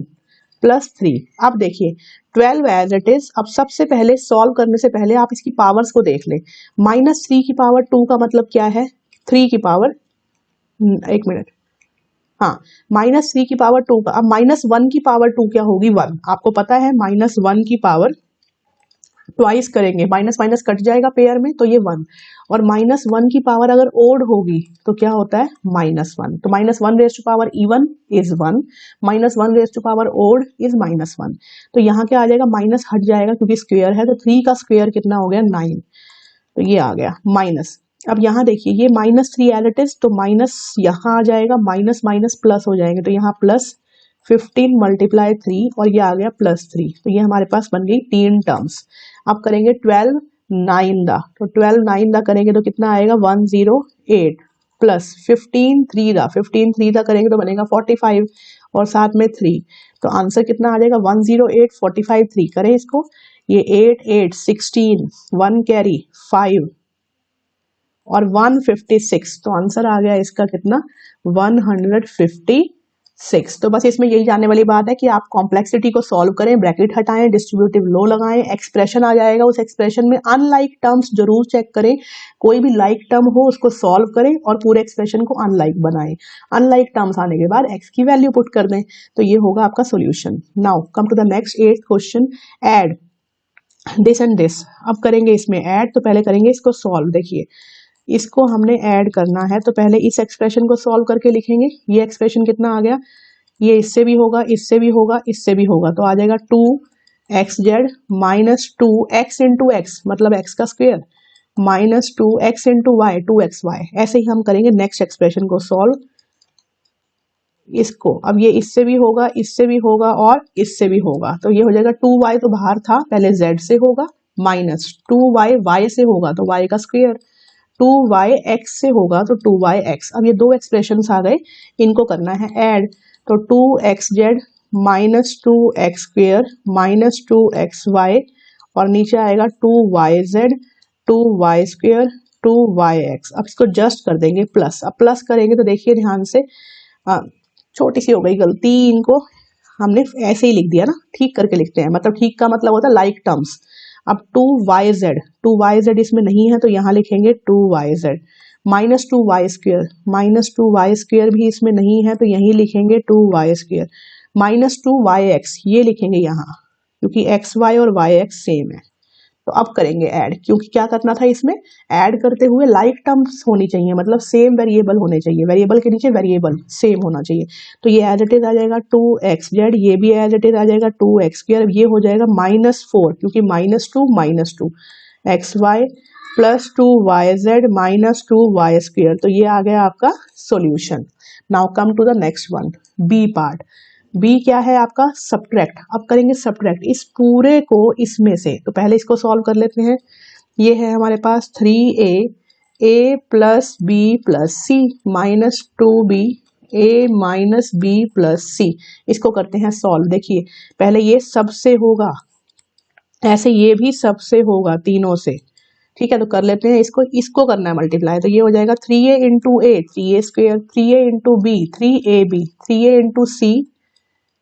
+3। अब देखिए 12 एज इट इज। अब सबसे पहले सॉल्व करने से पहले आप इसकी पावर्स को देख लें। -3 की पावर 2 का मतलब क्या है, 3 की पावर, एक मिनट, हाँ, -3 की पावर 2 का। अब -1 की पावर 2 क्या होगी, 1। आपको पता है -1 की पावर ट्वाइस करेंगे, माइनस माइनस कट जाएगा पेयर में, तो ये 1। और -1 की पावर अगर ओड होगी तो क्या होता है, -1। तो -1 raise to power even is 1, -1 raise to power odd is -1। तो यहाँ क्या आ जाएगा, माइनस हट जाएगा क्योंकि स्क्वायर है, तो 3 का स्क्वायर कितना हो गया, 9। तो ये आ गया माइनस। अब यहाँ देखिए ये -3 एज इट इज, तो माइनस यहाँ आ जाएगा, माइनस माइनस प्लस हो जाएंगे, तो यहाँ +15 मल्टीप्लाई 3 और ये आ गया +3। तो ये हमारे पास बन गई 3 टर्म्स। अब करेंगे 12 9 दा, तो 12 9 दा करेंगे तो कितना आएगा, 108 प्लस 15 3 दा, 15 3 दा करेंगे तो बनेगा 45 और साथ में 3। तो आंसर कितना आ जाएगा, 108 45 3। करें इसको, ये 8 8 16, 1 कैरी 5 और 156। तो आंसर आ गया इसका कितना, 156। तो बस इसमें यही जानने वाली बात है कि आप कॉम्प्लेक्सिटी को सॉल्व करें, ब्रैकेट हटाएं, डिस्ट्रीब्यूटिव लॉ लगाएं, एक्सप्रेशन आ जाएगा। उस एक्सप्रेशन में अनलाइक टर्म्स जरूर चेक करें, कोई भी लाइक टर्म हो उसको सॉल्व करें और पूरे एक्सप्रेशन को अनलाइक बनाएं। अनलाइक टर्म्स आने के बाद एक्स की वैल्यू पुट कर दें, तो ये होगा आपका solution. Now come to the next 8th question, add this and this. अब करेंगे इसमें ऐड, तो पहले करेंगे इसको सॉल्व। देखिए इसको हमने ऐड करना है, तो पहले इस एक्सप्रेशन को सॉल्व करके लिखेंगे। ये एक्सप्रेशन कितना आ गया, ये इससे भी होगा, इससे भी होगा, इससे भी होगा, तो आ जाएगा 2xz -2x इंटू एक्स, मतलब x का square, -2x into Y, 2xy। ऐसे ही हम करेंगे नेक्स्ट एक्सप्रेशन को सॉल्व इसको। अब ये इससे भी होगा, इससे भी होगा और इससे भी होगा, तो ये हो जाएगा 2y, तो बाहर था, पहले z से होगा, -2y y से होगा तो y का स्क्वायर, 2y x से होगा तो 2yx। अब ये दो एक्सप्रेशंस आ गए, इनको करना है ऐड, तो 2xz -2x² -2xy और नीचे आएगा 2yz 2y² 2yx। अब इसको जस्ट कर देंगे प्लस। अब प्लस करेंगे तो देखिए ध्यान से, छोटी सी हो गई गलती, इनको हमने ऐसे ही लिख दिया ना, ठीक करके लिखते हैं, मतलब ठीक का मतलब होता है लाइक टर्म्स। अब 2yz इसमें नहीं है तो यहाँ लिखेंगे 2yz -2y² -2y² भी इसमें नहीं है तो यहीं लिखेंगे 2y² -2yx, ये लिखेंगे यहाँ क्योंकि xy और yx सेम है। तो अब करेंगे ऐड, क्योंकि क्या करना था इसमें, ऐड करते हुए लाइक टर्म्स होनी चाहिए, मतलब सेम वेरिएबल होने चाहिए, वेरिएबल के नीचे वेरिएबल सेम होना चाहिए। तो ये एज इट इज आ जाएगा 2xz, ये भी एज इट इज आ जाएगा 2x², ये हो जाएगा -4 क्योंकि -2 -2 xy plus 2yz minus 2y²। तो ये आ गया आपका solution. Now come to the next one, B part. बी क्या है आपका? सब्ट्रैक्ट। अब करेंगे सब्ट्रैक्ट इस पूरे को इसमें से। तो पहले इसको सॉल्व कर लेते हैं। ये है हमारे पास 3a a plus B plus C minus 2b a minus B plus C. इसको करते हैं सॉल्व। देखिए पहले ये सबसे होगा, ऐसे ये भी सबसे होगा तीनों से, ठीक है। तो कर लेते हैं इसको, इसको करना है मल्टीप्लाई। तो ये हो जाएगा 3a into A 3a², 3a into B 3ab, 3a into C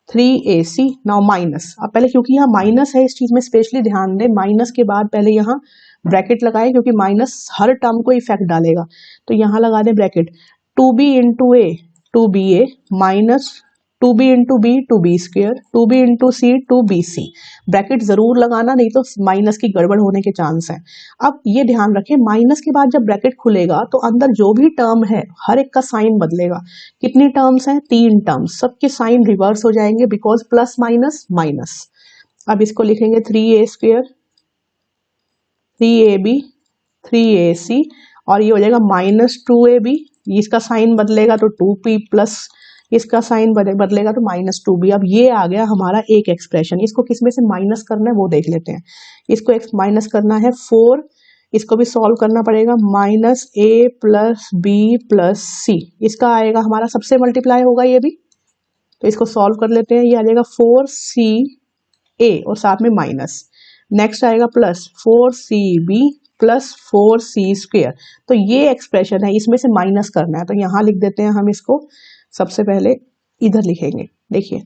3ac। Now minus. अब पहले क्योंकि यहाँ माइनस है, इस चीज में स्पेशली ध्यान दें, माइनस के बाद पहले यहाँ ब्रैकेट लगाए क्योंकि माइनस हर टर्म को इफेक्ट डालेगा। तो यहाँ लगा दें bracket 2b into A 2ba minus 2b into B 2b², 2b into C 2bc। Bracket जरूर लगाना, नहीं तो माइनस की गड़बड़ होने के चांस है। अब ये ध्यान रखें, माइनस के बाद जब ब्रैकेट खुलेगा तो अंदर जो भी टर्म है हर एक का साइन बदलेगा। कितनी टर्म्स हैं? 3 टर्म्स, सबके साइन रिवर्स हो जाएंगे बिकॉज प्लस माइनस माइनस। अब इसको लिखेंगे 3a², 3ab, 3ac और ये हो जाएगा माइनस 2ab। इसका साइन बदलेगा तो 2p प्लस इसका साइन बदलेगा तो माइनस 2b। अब ये आ गया हमारा एक एक्सप्रेशन। इसको किस में से माइनस करना है वो देख लेते हैं। इसको माइनस करना है 4, इसको भी सॉल्व करना पड़ेगा, minus a plus b plus C. इसका आएगा हमारा सबसे मल्टीप्लाई होगा ये भी, तो इसको सॉल्व कर लेते हैं। ये आ जाएगा 4ca और साथ में माइनस, नेक्स्ट आएगा प्लस 4cb प्लस 4c²। तो ये एक्सप्रेशन है, इसमें से माइनस करना है। तो यहाँ लिख देते हैं हम इसको, सबसे पहले इधर लिखेंगे। देखिए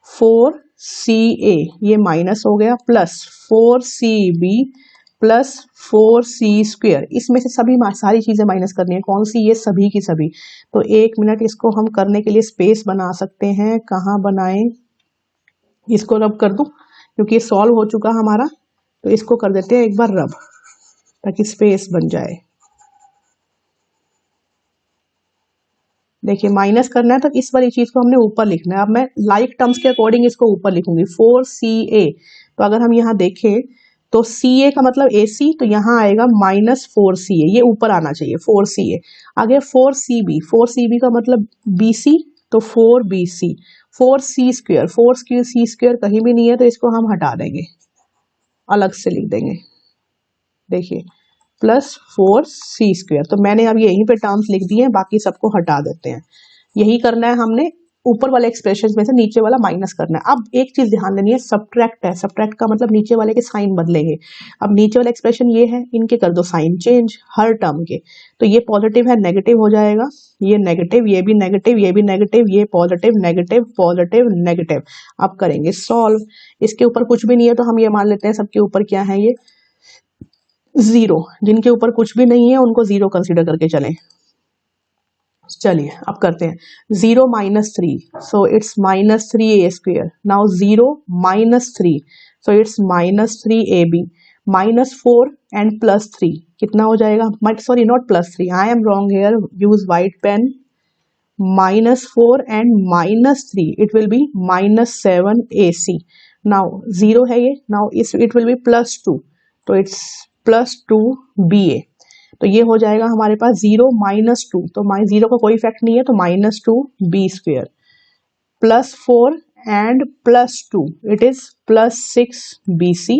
4ca ये माइनस हो गया प्लस 4cb प्लस 4c²। इसमें से सभी सारी चीजें माइनस करनी है। कौन सी? ये सभी की सभी। तो 1 मिनट, इसको हम करने के लिए स्पेस बना सकते हैं। कहाँ बनाएं? इसको रब कर दूं क्योंकि ये सॉल्व हो चुका हमारा। तो इसको कर देते हैं एक बार रब ताकि स्पेस बन जाए। देखिए माइनस करना है तो इस वाली चीज को हमने ऊपर लिखना है। अब मैं लाइक टर्म्स के अकॉर्डिंग इसको ऊपर लिखूंगी 4ca। तो अगर हम यहाँ देखें तो ca का मतलब ac, तो यहाँ आएगा माइनस 4ca, ये ऊपर आना चाहिए 4ca। आगे 4cb का मतलब bc, तो 4bc, 4c², 4c² कहीं भी नहीं है तो इसको हम हटा देंगे, अलग से लिख देंगे। देखिए प्लस 4c²। तो मैंने अब यहीं पे टर्म्स लिख दिए हैं, बाकी सबको हटा देते हैं। यही करना है हमने, ऊपर वाले एक्सप्रेशन में से नीचे वाला माइनस करना है। अब एक चीज ध्यान देनी है, सब्ट्रैक्ट है, सब्ट्रैक्ट का मतलब नीचे वाले के साइन बदलेंगे। अब नीचे वाला एक्सप्रेशन ये है, इनके कर दो साइन चेंज हर टर्म के। तो ये पॉजिटिव है नेगेटिव हो जाएगा, ये नेगेटिव, ये भी नेगेटिव, ये भी नेगेटिव, ये पॉजिटिव नेगेटिव पॉजिटिव नेगेटिव। अब करेंगे सॉल्व। इसके ऊपर कुछ भी नहीं है तो हम ये मान लेते हैं सबके ऊपर क्या है, ये 0। जिनके ऊपर कुछ भी नहीं है उनको 0 कंसीडर करके चलें। चलिए अब करते हैं 0 minus 3, so it's minus 3a²। Now 0 minus 3, so it's minus 3ab minus 4 and plus 3 कितना हो जाएगा? Sorry not plus 3, I am wrong here, use white pen. Minus 4 and minus 3, it will be minus 7ac। Now 0 है ये, now it will be plus 2, तो it's plus 2ba। तो ये हो जाएगा हमारे पास 0 माइनस 2, तो 0 का कोई इफेक्ट नहीं है तो minus 2b² plus 4 and plus 2, it is plus 6bc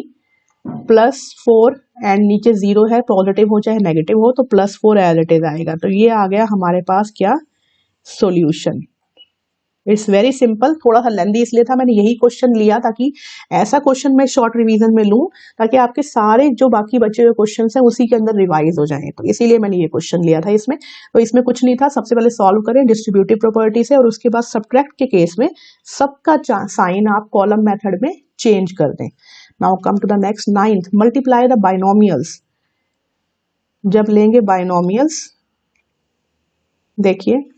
plus 4 and नीचे 0 है, पॉजिटिव हो चाहे नेगेटिव हो तो प्लस 4 एज इट इज आएगा। तो ये आ गया हमारे पास क्या? सॉल्यूशन। It's very simple. थोड़ा सा लेंदी इसलिए था, मैंने यही क्वेश्चन लिया ताकि ऐसा क्वेश्चन मैं शॉर्ट रिवीजन में लूं ताकि आपके सारे जो बाकी बचे हुए क्वेश्चन हैं उसी के अंदर रिवाइज हो जाएं। तो इसीलिए मैंने ये क्वेश्चन लिया था इसमें। तो इसमें कुछ नहीं था, सबसे पहले सॉल्व करें डिस्ट्रीब्यूटिव प्रॉपर्टी से और उसके बाद सब्ट्रैक्ट के केस में सबका साइन आप कॉलम मेथड में चेंज कर दें। Now come to the next 9th, multiply the binomials. जब लेंगे बाइनोमियल्स, देखिए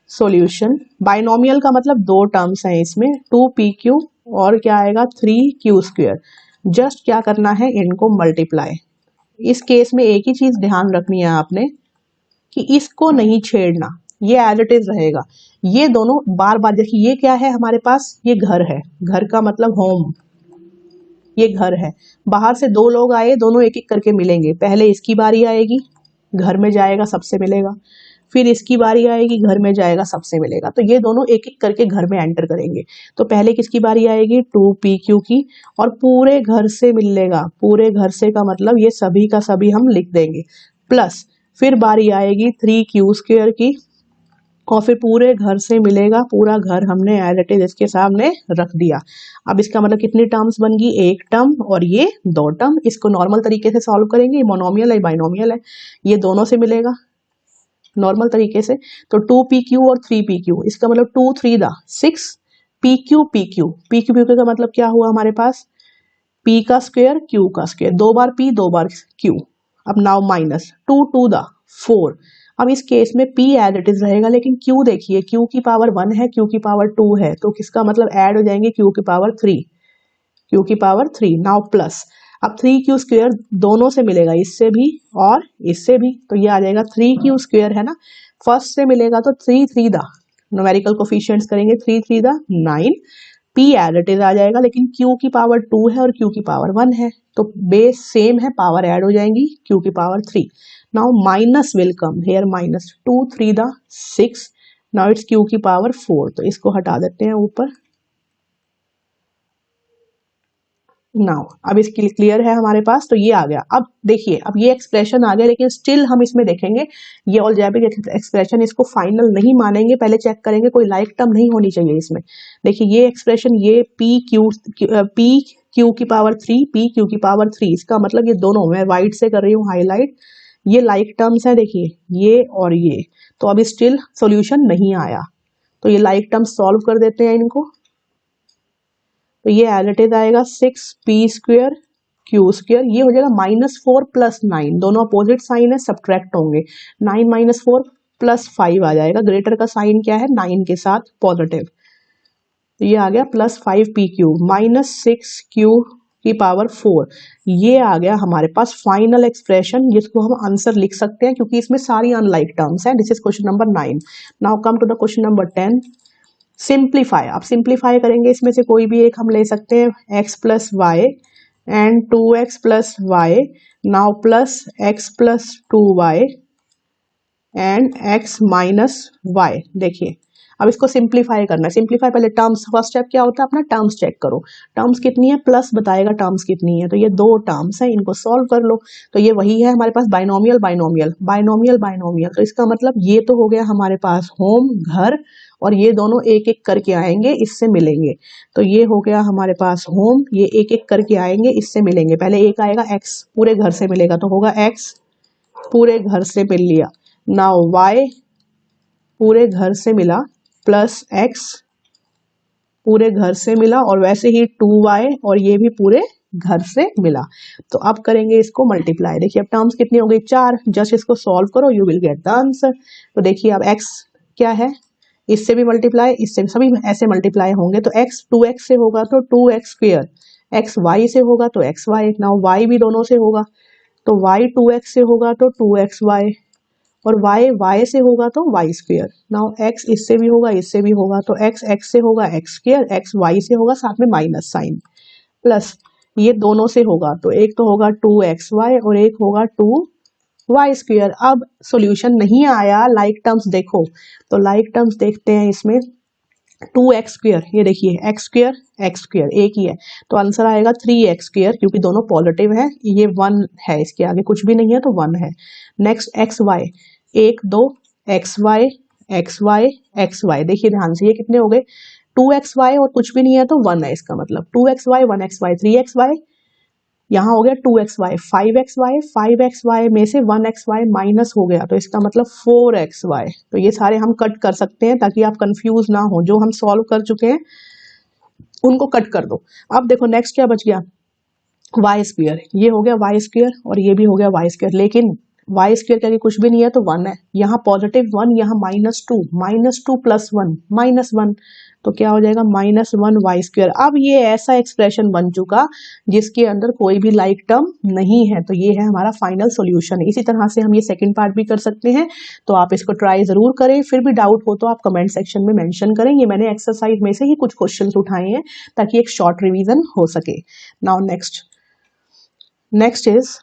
सॉल्यूशन। बाइनोमियल का मतलब 2 टर्म्स हैं इसमें, 2pq और क्या आएगा 3q²। जस्ट क्या करना है, इनको मल्टीप्लाई। इस केस में एक ही चीज ध्यान रखनी है आपने कि इसको नहीं छेड़ना, ये एज इट इज रहेगा। ये दोनों बार बार देखिए, ये क्या है हमारे पास, ये घर है, घर का मतलब होम, ये घर है, बाहर से दो लोग आए, दोनों एक एक करके मिलेंगे। पहले इसकी बारी आएगी, घर में जाएगा, सबसे मिलेगा, फिर इसकी बारी आएगी, घर में जाएगा, सबसे मिलेगा। तो ये दोनों एक एक करके घर में एंटर करेंगे। तो पहले किसकी बारी आएगी, 2PQ की, और पूरे घर से मिलेगा। पूरे घर से का मतलब ये सभी का सभी हम लिख देंगे, प्लस फिर बारी आएगी 3Q² की, और फिर पूरे घर से मिलेगा। पूरा घर हमने एज इट इज इसके सामने रख दिया। अब इसका मतलब कितनी टर्म्स बन गई, एक टर्म और ये दो टर्म। इसको नॉर्मल तरीके से सॉल्व करेंगे, मोनोमियल है बाइनोमियल है, ये दोनों से मिलेगा नॉर्मल तरीके से। तो 2PQ और 3PQ, इसका मतलब 2 3 दा 6 PQ PQ PQ का मतलब क्या हुआ हमारे पास, P का स्क्वायर Q का स्क्वायर, दो बार P दो बार Q। अब नाउ माइनस 2 2 दा 4। अब इस केस में P एज इट इज रहेगा, लेकिन Q देखिए, Q की पावर 1 है, Q की पावर 2 है, तो किसका मतलब ऐड हो जाएंगे Q की पावर 3, Q की पावर 3। नाउ प्लस, अब 3Q² दोनों से मिलेगा, इससे भी और इससे भी, तो ये आ जाएगा 3Q² है ना, फर्स्ट से मिलेगा तो 3 3 दा, न्यूमेरिकल कोफिशिएंट्स करेंगे 3 3 दा 9, P एज इट इज आ जाएगा, लेकिन Q की पावर 2 है और Q की पावर 1 है, तो बेस सेम है, पावर ऐड हो जाएंगी, Q की power 3। Now minus will come here, minus 2 3 दा 6, नाउ इट्स Q की पावर 4, तो इसको हटा देते हैं ऊपर। नाउ अब इसकी क्लियर है हमारे पास, तो ये आ गया। अब देखिए, अब ये एक्सप्रेशन आ गया, लेकिन स्टिल हम इसमें देखेंगे ये अलजेब्रिक एक्सप्रेशन, इसको फाइनल नहीं मानेंगे, पहले चेक करेंगे कोई लाइक टर्म नहीं होनी चाहिए इसमें। देखिए ये एक्सप्रेशन, ये PQ की पावर 3 PQ की पावर 3, इसका मतलब ये दोनों, मैं वाइट से कर रही हूँ हाईलाइट, ये लाइक टर्म्स है, देखिए ये और ये। तो अभी स्टिल सोल्यूशन नहीं आया, तो ये लाइक टर्म्स सॉल्व कर देते हैं इनको। तो ये एज इट इज आएगा 6P² Q², ये हो जाएगा -4 + 9, दोनों अपोजिट साइन है, सब्ट्रैक्ट होंगे, 9 - 4 + 5 आ जाएगा। ग्रेटर का साइन क्या है, 9 के साथ पॉजिटिव, तो ये आ गया +5PQ -6Q की पावर 4। ये आ गया हमारे पास फाइनल एक्सप्रेशन, जिसको हम आंसर लिख सकते हैं, क्योंकि इसमें सारी अनलाइक टर्म्स हैं। This is question number 9। Now come to the question number 10। Simplify, आप सिंप्लीफाई करेंगे, इसमें से कोई भी एक हम ले सकते हैं, x + y and 2x + y, now plus x + 2y and x - y। देखिए अब इसको सिंप्लीफाई करना है। सिंप्लीफाई पहले टर्म्स, फर्स्ट स्टेप क्या होता है अपना, टर्म्स चेक करो, टर्म्स कितनी है, प्लस बताएगा टर्म्स कितनी है, तो ये दो टर्म्स है, इनको सॉल्व कर लो। तो ये वही है हमारे पास बाइनोमियल बाइनोमियल बाइनोमियल बाइनोमियल, तो इसका मतलब ये तो हो गया हमारे पास होम घर, और ये दोनों एक एक करके आएंगे, इससे मिलेंगे। तो ये हो गया हमारे पास होम, ये एक एक करके आएंगे, इससे मिलेंगे। पहले एक आएगा x, पूरे घर से मिलेगा, तो होगा x, पूरे घर से मिल लिया। नाउ y पूरे घर से मिला, प्लस x पूरे घर से मिला, और वैसे ही 2y, और ये भी पूरे घर से मिला। तो अब करेंगे इसको मल्टीप्लाई। देखिए अब टर्म्स कितनी हो गई, 4। जस्ट इसको सॉल्व करो, you will get the answer. तो देखिए अब x क्या है, इससे भी मल्टीप्लाई, इससे सभी ऐसे मल्टीप्लाई होंगे, तो x 2x से होगा तो 2x², x y से होगा तो xy, नाउ y भी दोनों से होगा, तो y 2x से होगा तो 2xy, और y y से होगा तो y²। नाउ x इससे भी होगा, इससे भी होगा, तो x x से होगा x², x y से होगा, साथ में माइनस साइन, प्लस ये दोनों से होगा, तो एक तो होगा 2xy और एक होगा 2y²। अब सॉल्यूशन नहीं आया, लाइक टर्म्स देखो, तो लाइक टर्म्स देखते हैं इसमें, 2x², ये देखिए x² एक ही है, तो आंसर आएगा 3x², क्योंकि दोनों पॉजिटिव है, ये 1 है, इसके आगे कुछ भी नहीं है तो 1 है। Next xy, 1 2 xy xy xy, देखिए ध्यान से, ये कितने हो गए, 2xy और कुछ भी नहीं है तो 1 है, इसका मतलब 2xy 1xy 3xy, यहाँ हो गया 2xy 5xy में से 1xy माइनस हो गया, तो इसका मतलब 4xy। तो ये सारे हम कट कर सकते हैं, ताकि आप कंफ्यूज ना हो, जो हम सॉल्व कर चुके हैं उनको कट कर दो। अब देखो नेक्स्ट क्या बच गया, y², ये हो गया y² और ये भी हो गया y², लेकिन y² क्या कुछ भी नहीं है तो 1 है, यहाँ +1, यहाँ -2 + 1 -1, तो क्या हो जाएगा -1 y²। अब ये ऐसा एक्सप्रेशन बन चुका जिसके अंदर कोई भी लाइक टर्म नहीं है, तो ये है हमारा फाइनल सॉल्यूशन। इसी तरह से हम ये सेकंड पार्ट भी कर सकते हैं, तो आप इसको ट्राई जरूर करें। फिर भी डाउट हो तो आप कमेंट सेक्शन में मेंशन करें। ये मैंने एक्सरसाइज में से ही कुछ क्वेश्चंस उठाए हैं ताकि एक शॉर्ट रिवीजन हो सके। Now next is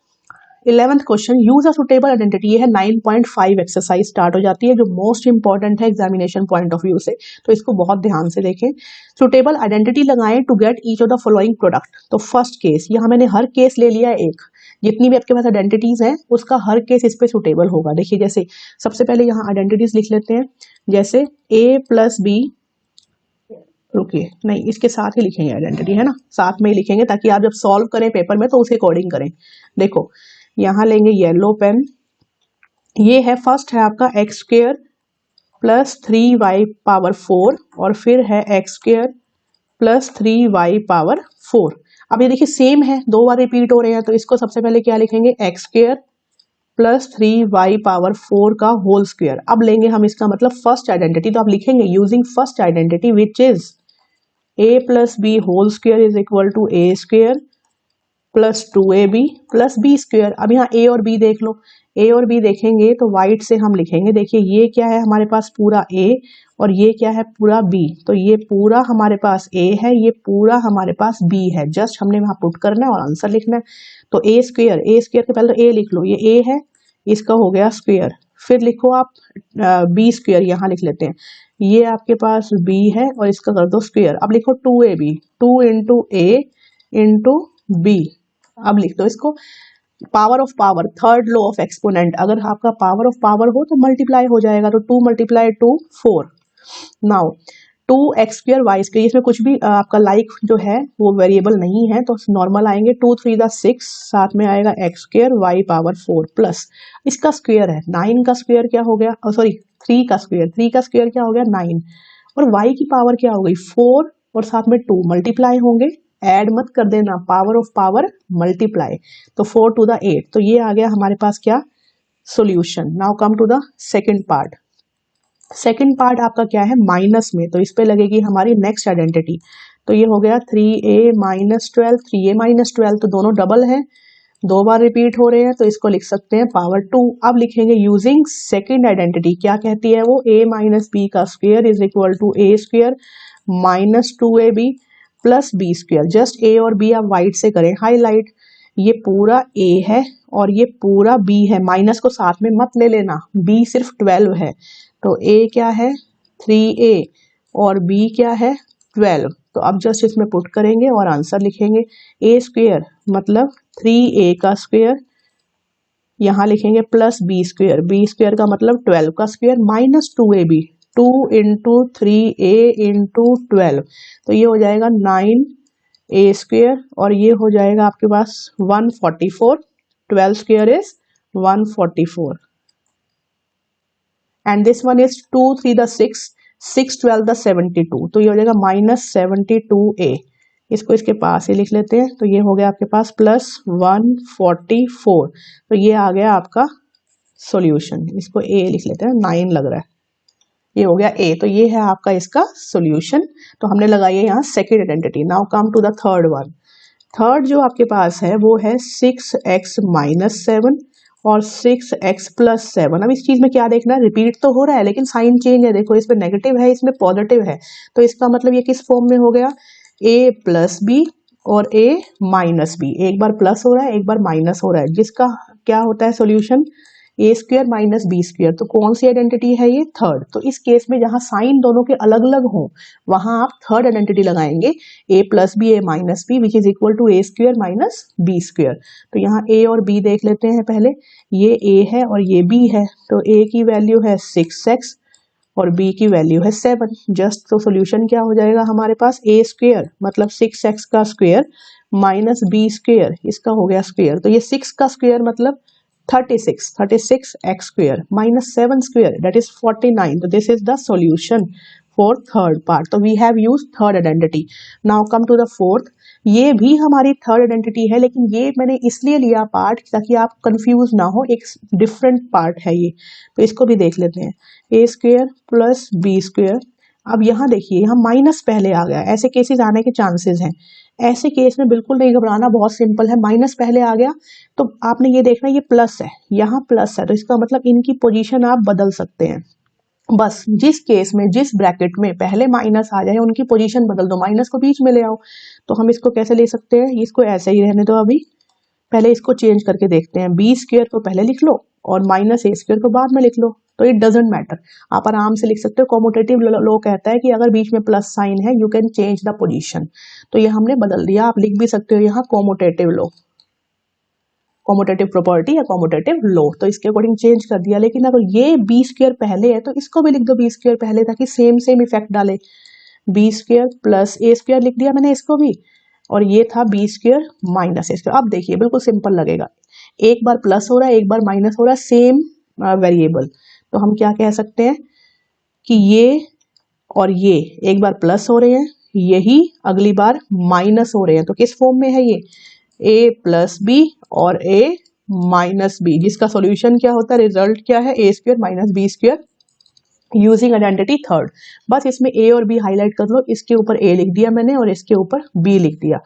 11th question, use a suitable identity. ये है 9.5 एक्सरसाइज स्टार्ट हो जाती है, जो मोस्ट इंपॉर्टेंट है एग्जामिनेशन पॉइंट ऑफ व्यू से, तो इसको बहुत ध्यान से देखें। सुटेबल आइडेंटिटी लगाएं to get each of the following product. तो फर्स्ट केस, यहाँ मैंने हर केस ले लिया एक, जितनी भी आपके पास आइडेंटिटीज हैं उसका हर केस इस पे सुटेबल होगा। देखिए जैसे सबसे पहले यहाँ आइडेंटिटीज लिख लेते हैं, जैसे a+b, रुकिए नहीं इसके साथ ही लिखेंगे आइडेंटिटी, है ना, साथ में ही लिखेंगे ताकि आप जब सॉल्व करें पेपर में तो उसके अकॉर्डिंग करें। देखो यहाँ लेंगे येलो पेन, ये है फर्स्ट है आपका x² + 3y⁴ और फिर है x² + 3y⁴। अब ये देखिए सेम है, दो बार रिपीट हो रहे हैं, तो इसको सबसे पहले क्या लिखेंगे, x² + 3y⁴ का होल स्क्वायर। अब लेंगे हम इसका मतलब फर्स्ट आइडेंटिटी, तो आप लिखेंगे using first identity which is a+b whole square is equal to a² + 2ab + b²। अब यहाँ a और b देख लो, a और b देखेंगे तो वाइट से हम लिखेंगे। देखिए ये क्या है हमारे पास पूरा a और ये क्या है पूरा b, तो ये पूरा हमारे पास a है, ये पूरा हमारे पास b है। जस्ट हमने वहां पुट करना है और आंसर लिखना है। तो a² के पहले तो a लिख लो, ये a है, इसका हो गया स्क्वायर। फिर लिखो आप b², यहाँ लिख लेते हैं, ये आपके पास b है और इसका कर दो स्क्वायर। अब लिखो 2ab, 2 × a × b। अब लिख दो इसको power of power, third law of exponent. अगर आपका पावर ऑफ पावर हो तो मल्टीप्लाई हो जाएगा, तो 2 × 2 4। नाउ 2x² y², इसमें कुछ भी आपका लाइक जो है वो वेरिएबल नहीं है, तो नॉर्मल आएंगे। 2 × 3 = 6, साथ में आएगा x² y⁴ प्लस इसका स्क्वायर है 9 का स्क्वायर क्या हो गया, सॉरी 3 का स्क्वायर क्या हो गया 9, और y की पावर क्या हो गई 4 और साथ में 2 मल्टीप्लाई होंगे, ऐड मत कर देना, पावर ऑफ पावर मल्टीप्लाई, तो 4 × 8। तो ये आ गया हमारे पास क्या solution. Now come to the second part. Second part आपका क्या है माइनस में, तो इस पे लगेगी हमारी नेक्स्ट आइडेंटिटी। तो ये हो गया 3a - 12, 3a - 12, तो दोनों डबल है, दो बार रिपीट हो रहे हैं, तो इसको लिख सकते हैं पावर 2। अब लिखेंगे यूजिंग सेकंड आइडेंटिटी, क्या कहती है वो, a - b का square is equal to a² - 2ab + b²। Just a और b आप वाइट से करें हाईलाइट, ये पूरा a है और ये पूरा b है, माइनस को साथ में मत ले लेना, b सिर्फ 12 है, तो a क्या है 3a और b क्या है 12। तो अब जस्ट इसमें पुट करेंगे और आंसर लिखेंगे, a² मतलब 3a का स्क्वायर, यहाँ लिखेंगे प्लस b² का मतलब 12 का स्क्वायर माइनस 2ab, 2 × 3a × 12, तो ये हो जाएगा 9a² और ये हो जाएगा आपके पास 144, 12² is 144 and this one is 2 × 3 = 6, 6 × 12 = 72, तो ये हो जाएगा -72a। इसको इसके पास ही लिख लेते हैं, तो ये हो गया आपके पास +144, तो ये आ गया आपका सॉल्यूशन। इसको a लिख लेते हैं, 9 लग रहा है, ये हो गया a, तो ये है आपका इसका सॉल्यूशन। तो हमने लगाई है यहाँ second identity. Now come to the third one. Third जो आपके पास है वो है 6x - 7 और 6x + 7। अब इस चीज में क्या देखना है, रिपीट तो हो रहा है लेकिन साइन चेंज है, देखो इसमें नेगेटिव है इसमें पॉजिटिव है, तो इसका मतलब ये किस फॉर्म में हो गया, a + b और a - b, एक बार प्लस हो रहा है एक बार माइनस हो रहा है, जिसका क्या होता है सॉल्यूशन a² - b²। तो कौन सी आइडेंटिटी है ये, थर्ड। तो इस केस में जहां साइन दोनों के अलग अलग हों वहां आप थर्ड आइडेंटिटी लगाएंगे, a + b a - b which is equal to a² - b²। तो यहाँ a और b देख लेते हैं पहले, ये a है और ये b है, तो a की वैल्यू है 6x और b की वैल्यू है 7। जस्ट तो सॉल्यूशन क्या हो जाएगा हमारे पास, a² मतलब 6x का स्क्वायर माइनस b², इसका हो गया स्क्वायर, तो ये 6 का स्क्वायर मतलब 36, 36x² - 7² that is 49। तो this is the solution for third part. तो we have use third identity. Now come to the fourth. ये भी हमारी थर्ड आइडेंटिटी है, लेकिन ये मैंने इसलिए लिया पार्ट ताकि आप कंफ्यूज ना हो, एक डिफरेंट पार्ट है ये, तो इसको भी देख लेते हैं। a² + b²। अब यहाँ देखिए, यहाँ माइनस पहले आ गया, ऐसे केसेस आने के चांसेस हैं। ऐसे केस में बिल्कुल नहीं घबराना, बहुत सिंपल है। माइनस पहले आ गया तो आपने ये देखना ये प्लस है, यहाँ प्लस है, तो इसका मतलब इनकी पोजीशन आप बदल सकते हैं। बस जिस केस में जिस ब्रैकेट में पहले माइनस आ जाए उनकी पोजीशन बदल दो, माइनस को बीच में ले आओ। तो हम इसको कैसे ले सकते हैं, इसको ऐसे ही रहने दो, अभी पहले इसको चेंज करके देखते हैं। बी स्क्वायर को पहले लिख लो और माइनस ए स्क्वायर को बाद में लिख लो, तो इट डजेंट मैटर, आप आराम से लिख सकते हो। कॉम्यूटेटिव लॉ कहता है कि अगर बीच में प्लस साइन है you can change the position, तो ये हमने बदल दिया। आप लिख भी सकते हो यहाँ कॉम्यूटेटिव लॉ, कॉम्यूटेटिव प्रॉपर्टी या कॉम्यूटेटिव लॉ, तो इसके अकॉर्डिंग चेंज कर दिया। लेकिन अगर ये बी स्क्वायर पहले है तो इसको भी लिख दो बी स्क्वायर पहले, ताकि सेम सेम इफेक्ट डाले। बी स्क्वायर प्लस ए स्क्वायर लिख दिया मैंने इसको भी, और ये था बी स्क्वायर माइनस ए स्क्वायर। अब देखिए बिल्कुल सिंपल लगेगा, एक बार प्लस हो रहा है एक बार माइनस हो रहा है, सेम वेरिएबल, तो हम क्या कह सकते हैं कि ये और ये एक बार प्लस हो रहे हैं, यही अगली बार माइनस हो रहे हैं। तो किस फॉर्म में है ये, a प्लस बी और a माइनस बी, जिसका सॉल्यूशन क्या होता है, रिजल्ट क्या है, A square minus B square using identity third. बस इसमें a और b हाईलाइट कर लो, इसके ऊपर a लिख दिया मैंने और इसके ऊपर b लिख दिया।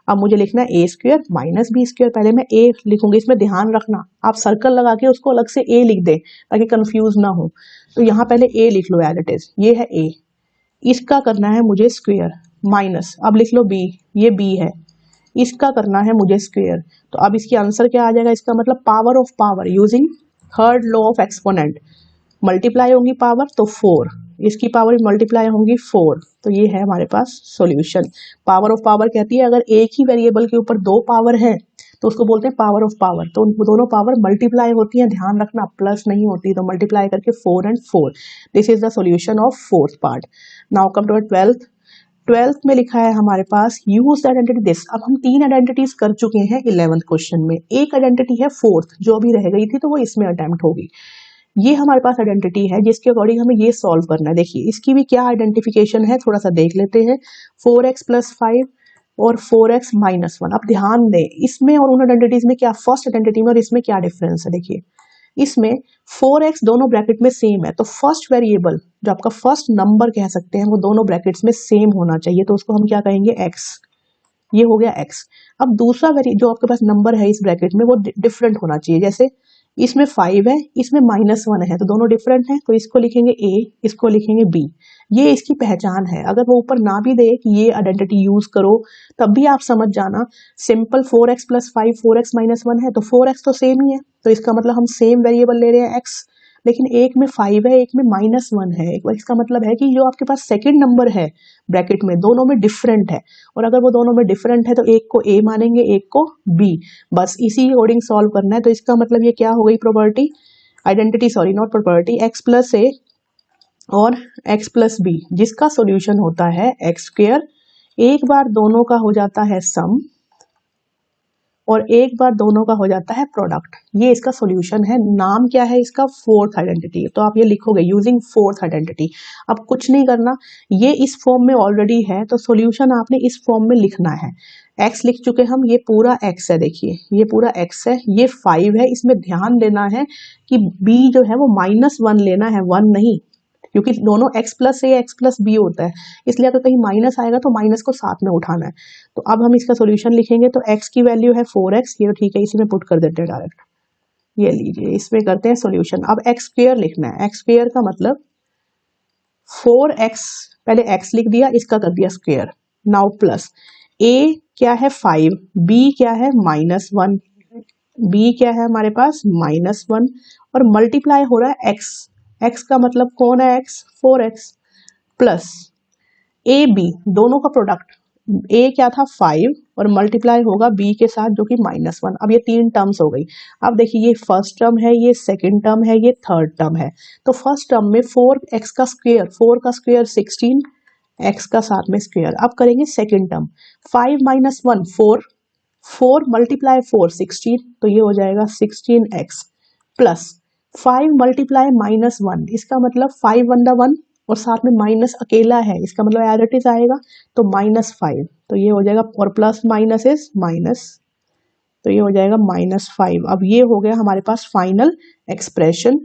अब मुझे लिखना है A square minus B square, पहले मैं a लिखूंगी, इसमें ध्यान रखना आप सर्कल लगा के उसको अलग से a लिख दे ताकि कंफ्यूज ना हो। तो यहाँ पहले a लिख लो एज इट इज, ये है a, इसका करना है मुझे स्क्वायर, माइनस अब लिख लो b, ये b है, इसका करना है मुझे स्क्वायर। तो अब इसकी आंसर क्या आ जाएगा, इसका मतलब power of power using third law of exponent, multiply होंगी पावर तो 4, इसकी पावर मल्टीप्लाई होंगी 4, तो ये है हमारे पास सॉल्यूशन। पावर ऑफ पावर कहती है अगर एक ही वेरिएबल के ऊपर दो पावर है तो उसको बोलते हैं पावर ऑफ पावर, तो दोनों पावर मल्टीप्लाई होती है, ध्यान रखना प्लस नहीं होती, तो मल्टीप्लाई करके 4 and 4, this is the solution of fourth part. Now come to twelfth में लिखा है हमारे पास यूज द आइडेंटिटी दिस। अब हम 3 आइडेंटिटीज कर चुके हैं 11th क्वेश्चन में, एक आइडेंटिटी है फोर्थ जो अभी रह गई थी, तो वो इसमें अटेम्प्ट होगी। ये हमारे पास आइडेंटिटी है जिसके अकॉर्डिंग हमें ये सॉल्व करना है। देखिए इसकी भी क्या आइडेंटिफिकेशन है, थोड़ा सा देख लेते हैं। 4x प्लस 5 और 4x माइनस 1। अब ध्यान दें इसमें और उन आइडेंटिटीज में क्या, फर्स्ट आइडेंटिटी में और इसमें क्या डिफरेंस है। देखिए इसमें 4x दोनों ब्रैकेट में सेम है, तो फर्स्ट वेरिएबल जो आपका फर्स्ट नंबर कह सकते हैं वो दोनों ब्रैकेट्स में सेम होना चाहिए, तो उसको हम क्या कहेंगे x, ये हो गया x। अब दूसरा जो आपके पास नंबर है इस ब्रैकेट में वो डिफरेंट होना चाहिए, जैसे इसमें 5 है इसमें -1 है, तो दोनों डिफरेंट हैं, तो इसको लिखेंगे a, इसको लिखेंगे b, ये इसकी पहचान है। अगर वो ऊपर ना भी दे कि ये आइडेंटिटी यूज करो तब भी आप समझ जाना, simple 4x plus 5 4x minus 1 है, तो 4x तो सेम ही है, तो इसका मतलब हम सेम वेरिएबल ले रहे हैं x, लेकिन एक में 5 है एक में -1 है, एक इसका मतलब है कि जो आपके पास सेकंड नंबर है ब्रैकेट में दोनों में डिफरेंट है, और अगर वो दोनों में डिफरेंट है तो एक को a मानेंगे एक को b, बस इसी अकॉर्डिंग सॉल्व करना है। तो इसका मतलब ये क्या हो गई property, identity sorry not property, x plus a और x प्लस बी, जिसका सॉल्यूशन होता है एक्स स्क्वायर, एक बार दोनों का हो जाता है सम और एक बार दोनों का हो जाता है प्रोडक्ट, ये इसका सॉल्यूशन है। नाम क्या है इसका, फोर्थ आइडेंटिटी, तो आप ये लिखोगे यूजिंग फोर्थ आइडेंटिटी। अब कुछ नहीं करना, ये इस फॉर्म में ऑलरेडी है तो सॉल्यूशन आपने इस फॉर्म में लिखना है। x लिख चुके हम, ये पूरा x है, देखिए ये पूरा x है, ये 5 है, इसमें ध्यान देना है कि b जो है वो -1 लेना है, 1 नहीं, क्योंकि दोनों x प्लस ए एक्स प्लस बी होता है, इसलिए अगर कहीं माइनस आएगा तो माइनस को साथ में उठाना है। तो अब हम इसका सॉल्यूशन लिखेंगे, तो x की वैल्यू है 4x, ये तो ठीक है, इसी में पुट कर देते हैं डायरेक्ट, ये लीजिए इसमें करते हैं सॉल्यूशन। अब x स्क्वायर लिखना है, x स्क्वायर का मतलब 4x, पहले x लिख दिया इसका कर दिया स्क्वायर, नाउ प्लस a क्या है 5, b क्या है -1, b क्या है हमारे पास -1 और मल्टीप्लाई हो रहा है x का मतलब कौन है x, 4x plus A B, दोनों का प्रोडक्ट, a क्या था 5 और मल्टीप्लाई होगा b के साथ जो कि -1। अब ये 3 टर्म्स हो गई। अब देखिए ये फर्स्ट टर्म है, ये सेकंड टर्म है, ये थर्ड टर्म है। तो फर्स्ट टर्म में 4x का स्क्वायर, 4 का स्क्वायर 16, x का साथ में स्क्वायर। अब करेंगे सेकंड टर्म, 5 - 1 4, 4 मल्टीप्लाई 4 16, तो ये हो जाएगा 16x प्लस 5 मल्टीप्लाई -1, इसका मतलब 5 1 1 और साथ में माइनस अकेला है, इसका मतलब एज इट इज आएगा, तो -5, तो ये हो जाएगा, और प्लस माइनस इज माइनस, तो ये हो जाएगा -5। अब ये हो गया हमारे पास फाइनल एक्सप्रेशन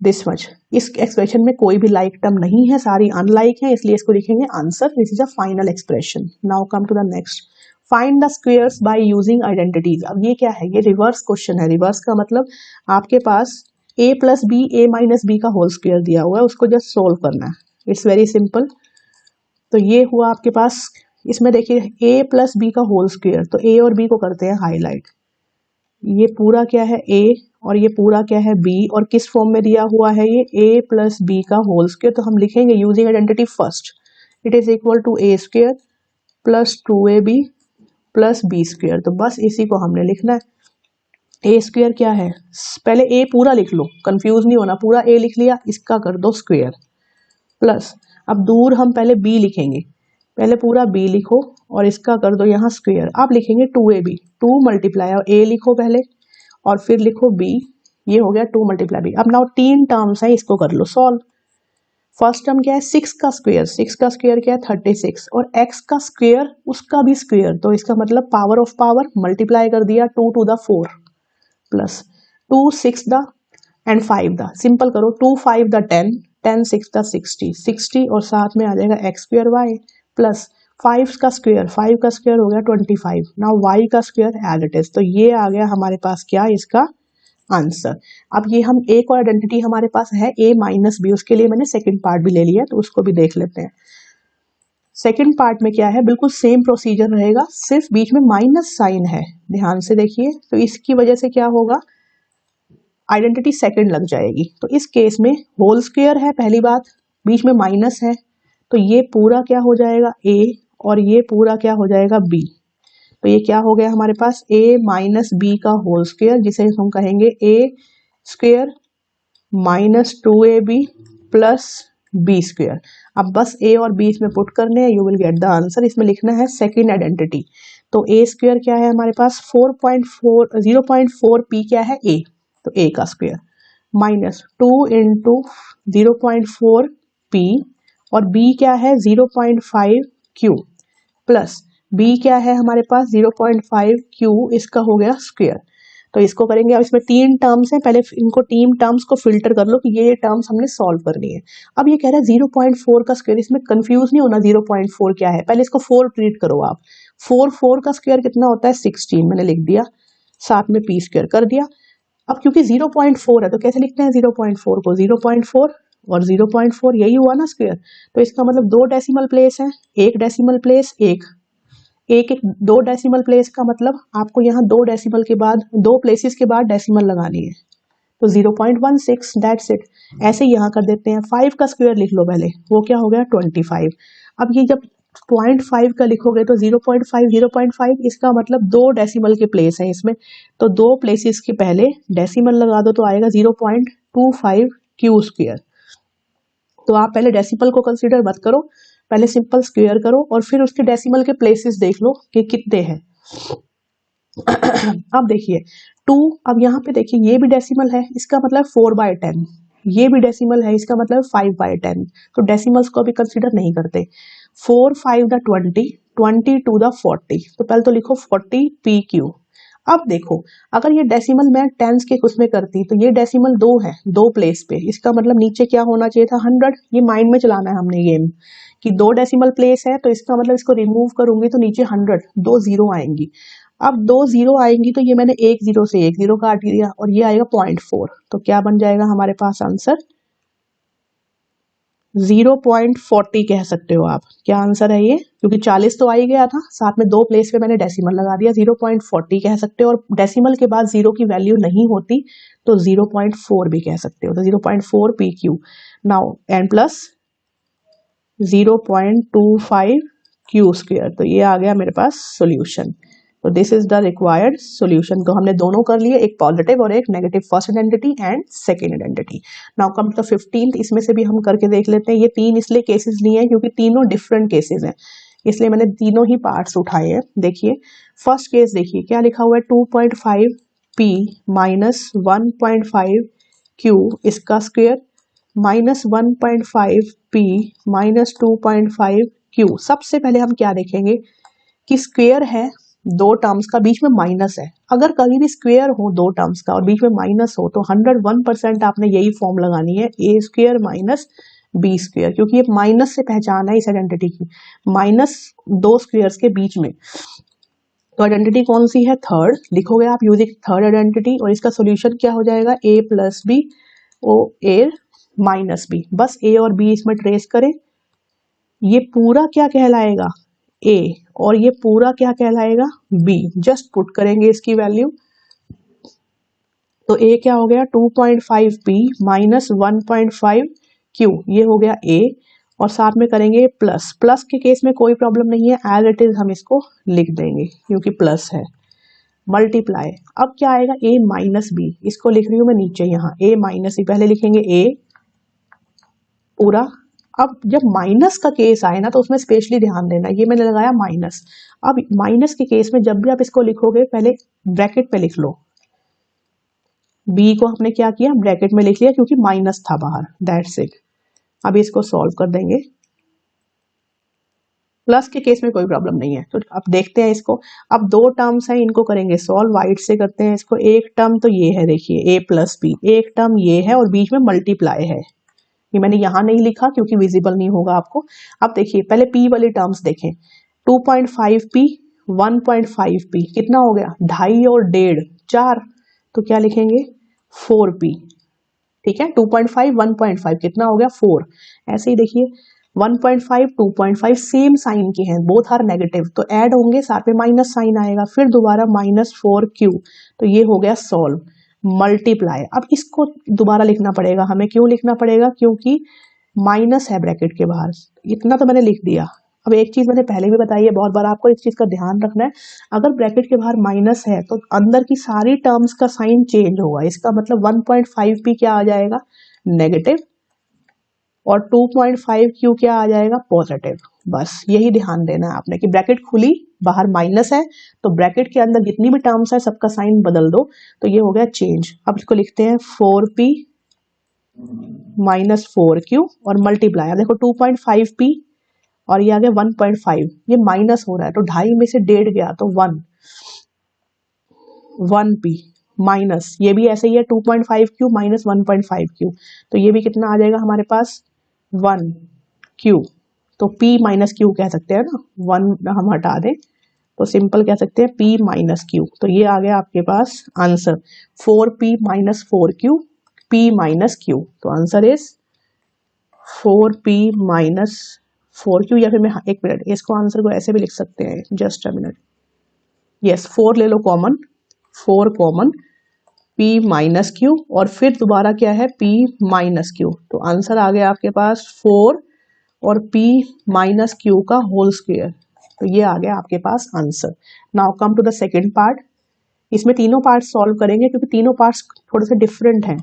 दिस मच। इस एक्सप्रेशन में कोई भी लाइक टर्म नहीं है, सारी अनलाइक है, इसलिए इसको लिखेंगे answer. This is a final expression. Now come to the next, find the squares by using identities. अब ये क्या है, ये रिवर्स क्वेश्चन है। रिवर्स का मतलब आपके पास a plus b a minus B का होल स्क्वेयर दिया हुआ है, उसको जस्ट सोल्व करना है। It's very simple. तो ये हुआ आपके पास, इसमें देखिए a प्लस बी का होल स्क्वेयर, तो a और b को करते हैं हाईलाइट। ये पूरा क्या है a और ये पूरा क्या है b, और किस फॉर्म में दिया हुआ है ये a प्लस बी का होल स्क्वेयर। तो हम लिखेंगे using identity first, it is equal to a square plus 2ab plus b square. तो बस इसी को हमने लिखना है। a स्क्वेयर क्या है, पहले a पूरा लिख लो, कंफ्यूज नहीं होना, पूरा a लिख लिया, इसका कर दो स्क्वेयर, प्लस अब दूर हम पहले b लिखेंगे, पहले पूरा b लिखो और इसका कर दो यहाँ स्क्वेयर। अब लिखेंगे 2ab, 2 मल्टीप्लाई a लिखो पहले और फिर लिखो b, ये हो गया 2 मल्टीप्लाई b। अब नाउ 3 टर्म्स है, इसको कर लो सॉल्व। फर्स्ट टर्म क्या है 6 का स्क्वेयर, 6 का स्क्वेयर क्या है 36, और x का स्क्वेयर उसका भी स्क्वेयर, तो इसका मतलब पावर ऑफ पावर मल्टीप्लाई कर दिया 2 to the 4 plus 2 6 the and 5 the, simple करो 2 5 द 10, 10 6 द 60, 60 और साथ में आ जाएगा x स्क्वेयर y प्लस 5 का स्क्वेयर, 5 का स्क्वेयर हो गया 25, नाउ y का स्क्वेयर एज इट इज। तो ये आ गया हमारे पास क्या, इसका आंसर। अब ये हम एक और आइडेंटिटी हमारे पास है a माइनस बी, उसके लिए मैंने सेकंड पार्ट भी ले लिया, तो उसको भी देख लेते हैं। सेकंड पार्ट में क्या है, बिल्कुल सेम प्रोसीजर रहेगा, सिर्फ बीच में माइनस साइन है, ध्यान से देखिए। तो इसकी वजह से क्या होगा, आइडेंटिटी सेकंड लग जाएगी। तो इस केस में होल स्क्वायर है पहली बात, बीच में माइनस है, तो ये पूरा क्या हो जाएगा a और ये पूरा क्या हो जाएगा b। तो ये क्या हो गया हमारे पास a माइनस बी का होल स्क्वायर, जिसे हम कहेंगे a square minus 2ab plus B square. अब बस a और b इसमें पुट करने हैं, you will get the answer. इसमें लिखना है सेकेंड आइडेंटिटी। तो a स्क्वायर क्या है हमारे पास 0.4 p क्या है a, तो a का स्क्वायर माइनस 2 इंटू 0.4 p, और b क्या है 0.5 q प्लस b क्या है हमारे पास 0.5 q, इसका हो गया स्क्वायर। तो इसको करेंगे, अब इसमें 3 टर्म्स हैं, पहले इनको 3 टर्म्स को फिल्टर कर लो कि ये टर्म्स हमने सॉल्व करनी है। अब ये कह रहा है 0.4 का स्क्वायर, इसमें कंफ्यूज नहीं होना 0.4 क्या है, पहले इसको 4 ट्रीट करो आप। 4 का स्क्वायर कितना होता है 16, मैंने लिख दिया, साथ में p स्क्वायर कर दिया। अब क्योंकि 0.4 है तो कैसे लिखते हैं 0.4 को 0.4 और 0.4 यही हुआ ना स्क्वायर। तो इसका मतलब 2 डेसिमल प्लेस है, एक डेसिमल प्लेस एक, एक 2 डेसिमल प्लेस का मतलब आपको यहाँ 2 डेसिमल के बाद 2 प्लेसेस के बाद डेसिमल लगानी है, तो 0.16 दैट्स इट। ऐसे ही यहाँ कर देते हैं। 5 का स्क्वायर लिख लो पहले, वो क्या हो गया 25। अब ये जब 0.5 का लिखोगे तो 0.5 इसका मतलब 2 डेसिमल के प्लेस है इसमें, तो 2 प्लेसेस के पहले डेसिमल लगा दो तो आएगा 0.25 क्यू स्क्वायर। तो आप पहले डेसिमल को कंसीडर मत करो, पहले सिंपल स्क्वायर करो और फिर उसके डेसिमल के प्लेसेस देख लो कि कितने हैं। अब देखिए 2, अब यहाँ पे देखिए ये भी डेसिमल है, इसका मतलब 4/10, ये भी डेसिमल है, इसका मतलब 5/10, तो डेसिमल्स को अभी कंसीडर नहीं करते। 4 5 द 20, 20 2 द 40, तो पहले तो लिखो 40 PQ। अब देखो अगर ये डेसिमल मैं टेंस के उसमें करती तो ये डेसिमल 2 है 2 प्लेस पे, इसका मतलब नीचे क्या होना चाहिए था 100। ये माइंड में चलाना है हमने गेम कि 2 डेसिमल प्लेस है, तो इसका मतलब इसको रिमूव करूंगी तो नीचे 100, 2 0 आएंगी। अब 2 0 आएंगी तो ये मैंने 1 0 से 1 0 काट दिया और ये आएगा 0.4, तो क्या बन जाएगा हमारे पास आंसर 0.40 कह सकते हो आप। क्या आंसर है ये, क्योंकि 40 तो आ ही गया था, साथ में 2 प्लेस पे मैंने डेसिमल लगा दिया, 0.40 कह सकते हो। और डेसिमल के बाद 0 की वैल्यू नहीं होती तो 0.4 भी कह सकते हो, तो 0.4 PQ। Now and plus 0.25 q square, तो ये आ गया मेरे पास सॉल्यूशन। तो this is the required solution. तो हमने दोनों कर लिए, एक पॉजिटिव और एक negative, first identity and second identity. Now come to the 15th, इसमें से भी हम करके देख लेते हैं। ये 3 इसलिए केसेस लिए हैं क्योंकि तीनों डिफरेंट केसेस हैं, इसलिए मैंने तीनों ही पार्ट्स उठाए हैं। देखिए फर्स्ट केस, देखिए क्या लिखा हुआ है 2.5 P माइनस 1.5 Q इसका square minus 1.5 P minus 2.5 Q। सबसे पहले हम क्या देखेंगे कि स्क्वायर है दो टर्म्स का बीच में माइनस है, अगर कभी भी स्क्वायर हो दो टर्म्स का और बीच में माइनस हो तो 101% आपने यही फॉर्म लगानी है, A square minus B square, क्योंकि ये माइनस से पहचान है इस आइडेंटिटी की, माइनस दो स्क्वायर्स के बीच में। तो आइडेंटिटी कौन सी है? थर्ड लिखोगे आप यूजिंग थर्ड आइडेंटिटी, और इसका सोल्यूशन क्या हो जाएगा? ए प्लस बी ओ ए माइनस बी। बस ए और बी इसमें ट्रेस करें, ये पूरा क्या कहलाएगा? ए, और ये पूरा क्या कहलाएगा? बी। जस्ट पुट करेंगे इसकी वैल्यू, तो ए क्या हो गया? 2.5 पी माइनस 1.5 क्यू, ये हो गया ए, और साथ में करेंगे प्लस। प्लस के केस में कोई प्रॉब्लम नहीं है, एज इट इज हम इसको लिख देंगे क्योंकि प्लस है। मल्टीप्लाई, अब क्या आएगा? ए माइनस बी, इसको लिख रही हूं मैं नीचे यहाँ, ए माइनस बी, पहले लिखेंगे ए पूरा। अब जब माइनस का केस आए ना तो उसमें स्पेशली ध्यान देना, ये मैंने लगाया माइनस। अब माइनस के केस में जब भी आप इसको लिखोगे पहले ब्रैकेट पे लिख लो, बी को हमने क्या किया? ब्रैकेट में लिख लिया क्योंकि माइनस था बाहर, दैट्स इट। अब इसको सॉल्व कर देंगे, प्लस के केस में कोई प्रॉब्लम नहीं है। तो अब देखते हैं इसको, अब दो टर्म्स हैं, इनको करेंगे सॉल्व, वाइट से करते हैं इसको। एक टर्म तो ये है, देखिए ए प्लस बी, एक टर्म ये है और बीच में मल्टीप्लाई है, ये मैंने यहां नहीं लिखा क्योंकि विजिबल नहीं होगा आपको। अब देखिए पहले पी वाली टर्म्स देखें, 2.5 पी 1.5 पी कितना हो गया? 2.5 और 1.5 4, तो क्या लिखेंगे? 4 पी। ठीक है, 2.5 1.5 कितना हो गया? 4। ऐसे ही देखिए 1.5 2.5 सेम साइन के हैं, बोथ आर नेगेटिव, तो ऐड होंगे, साथ में माइनस साइन आएगा, फिर दोबारा -4q, तो ये हो गया सॉल्व। मल्टीप्लाई, अब इसको दोबारा लिखना पड़ेगा हमें, क्यों लिखना पड़ेगा? क्योंकि माइनस है ब्रैकेट के बाहर, इतना तो मैंने लिख दिया। अब एक चीज मैंने पहले भी बताई है बहुत बार, आपको इस चीज का ध्यान रखना है, अगर ब्रैकेट के बाहर माइनस है तो अंदर की सारी टर्म्स का साइन चेंज होगा, इसका मतलब 1.5 पी क्या आ जाएगा? नेगेटिव, और 2.5 क्यू क्या आ जाएगा? पॉजिटिव। बस यही ध्यान देना है आपने कि ब्रैकेट खुली, बाहर माइनस है, तो ब्रैकेट के अंदर जितनी भी टर्म्स है सबका साइन बदल दो, तो ये हो गया चेंज। अब इसको लिखते हैं 4p माइनस 4q और मल्टीप्लाई, अब देखो 2.5p और ये आ गया 1.5, ये माइनस हो रहा है तो 2.5 में से 1.5 गया तो 1p माइनस, ये भी ऐसे ही है 2.5q माइनस 1.5q, तो ये भी कितना आ जाएगा हमारे पास? 1q। तो p माइनस क्यू कह सकते हैं ना, 1 हम हटा दें तो सिंपल कह सकते हैं p माइनस क्यू। तो ये आ गया आपके पास answer, 4p minus 4q, p minus Q. तो answer is 4p minus 4q, या फिर मैं एक मिनट, इसको आंसर को ऐसे भी लिख सकते हैं, जस्ट अ मिनट, यस 4 ले लो common, 4 common, p minus Q और फिर दोबारा क्या है? p minus Q. तो आंसर आ गया आपके पास 4 और p माइनस क्यू का होल स्क्वायर, तो ये आ गया आपके पास answer. Now come to the second part, इसमें तीनों पार्ट सॉल्व करेंगे क्योंकि तीनों पार्ट्स थोड़े से डिफरेंट हैं।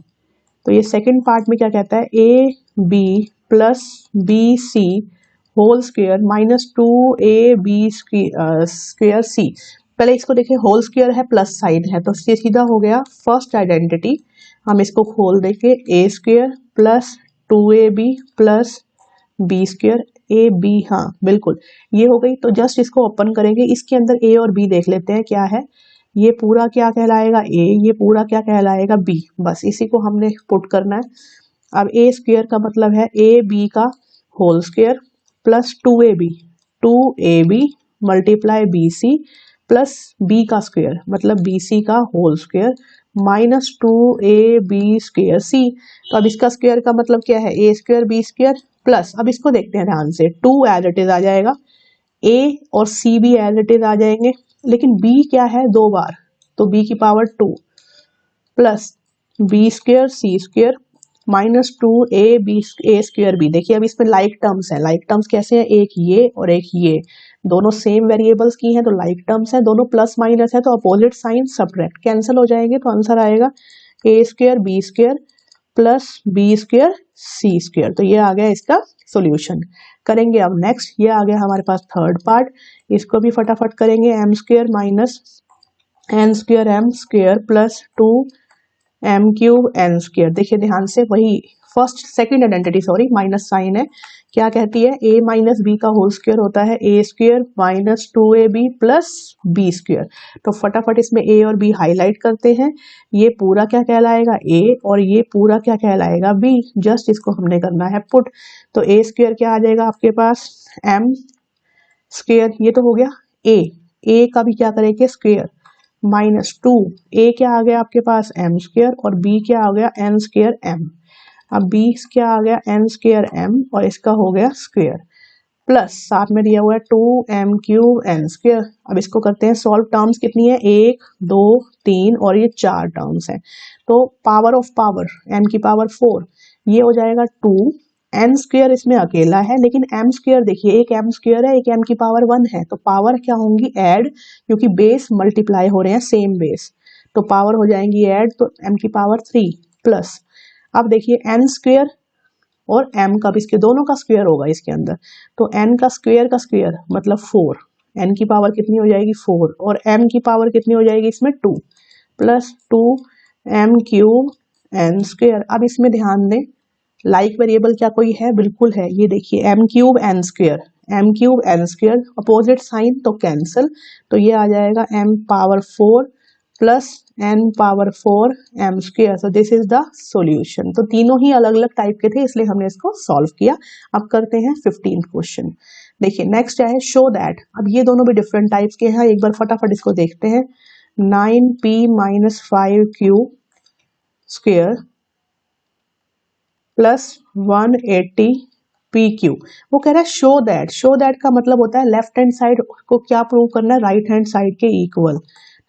तो ये सेकेंड पार्ट में क्या कहता है? A B plus B C whole square minus 2ab square C. पहले इसको देखिए, होल स्क्वायर है प्लस साइन है, तो सीधा हो गया फर्स्ट आइडेंटिटी, हम इसको खोल देंगे, A square plus 2ab plus B square, A B, हाँ बिल्कुल ये हो गई। तो जस्ट इसको ओपन करेंगे, इसके अंदर ए और बी देख लेते हैं क्या है, ये पूरा क्या कहलाएगा? ए, ये पूरा क्या कहलाएगा? बी। बस इसी को हमने पुट करना है। अब ए स्क्वायर का मतलब है ए बी का whole square plus 2ab multiply B C plus B का स्क्वायर मतलब बी सी का whole square minus 2ab square C. तो अब इसका स्क्वायर का मतलब क्या है? A square B square plus, अब इसको देखते हैं ध्यान से, 2 एज इट इज आ जाएगा, ए और सी भी एज इट इज आ जाएंगे, लेकिन b क्या है? 2 बार, तो b की power 2 plus B square C square minus 2ab ए स्क्वायर बी। देखिए अब इसमें लाइक टर्म्स है, लाइक टर्म्स कैसे हैं? एक ये और एक ये, दोनों सेम वेरिएबल्स की हैं तो लाइक टर्म्स है, दोनों प्लस माइनस है तो अपोजिट साइन सब्ट्रैक्ट कैंसिल हो जाएंगे, तो आंसर आएगा A square B square plus B square C square. तो ये आ गया इसका सॉल्यूशन। करेंगे अब नेक्स्ट, ये आ गया हमारे पास थर्ड पार्ट, इसको भी फटाफट करेंगे, m square minus n square m square plus 2 m cube n square. देखिए ध्यान से, वही first second identity sorry minus sign है, क्या कहती है, a माइनस बी का होल स्क्वायर होता है a square minus 2ab plus B square. तो फटाफट इसमें a और b हाईलाइट करते हैं। ये पूरा क्या कहलाएगा a और ये पूरा क्या कहलाएगा b। जस्ट इसको हमने करना है पुट। तो a स्क्वायर क्या आ जाएगा आपके पास m स्क्वायर, ये तो हो गया a का भी क्या करेंगे स्क्वायर माइनस 2, a क्या आ गया आपके पास m स्क्वायर और b क्या आ गया n स्क्वायर m। अब b क्या आ गया n स्क्वायर m और इसका हो गया स्क्वायर प्लस साथ में दिया हुआ है 2m क्यूब n स्क्वायर। अब इसको करते हैं सॉल्व। टर्म्स कितनी है 1 2 3 और ये 4 टर्म्स हैं। तो पावर ऑफ पावर m की पावर 4 ये हो जाएगा 2, n स्क्वायर इसमें अकेला है लेकिन m स्क्वायर देखिए एक m स्क्वायर है एक m की पावर 1 है, तो पावर क्या होंगी ऐड, क्योंकि बेस मल्टीप्लाई हो रहे हैं सेम बेस, तो पावर हो जाएंगी ऐड, तो m की पावर 3 प्लस अब देखिए n स्क्वायर और m का भी इसके दोनों का स्क्वायर होगा इसके अंदर, तो n का स्क्वायर मतलब 4, n की पावर कितनी हो जाएगी 4 और m की पावर कितनी हो जाएगी इसमें 2 plus 2m cube n square. अब इसमें ध्यान दें लाइक वेरिएबल क्या कोई है, बिल्कुल है, ये देखिए m cube n square opposite sign तो कैंसिल, तो ये आ जाएगा m power 4 plus n power 4 m square. So this is the solution. तो तीनों ही अलग अलग टाइप के थे इसलिए हमने इसको सॉल्व किया। अब करते हैं 15th क्वेश्चन। देखिए नेक्स्ट है शो दैट, अब ये दोनों भी डिफरेंट टाइप्स के हैं, एक बार फटाफट इसको देखते हैं। 9p minus 5q square plus 180 PQ। वो कह रहा है शो दैट का मतलब होता है लेफ्ट हैंड साइड को क्या प्रूव करना है, राइट हैंड साइड के इक्वल।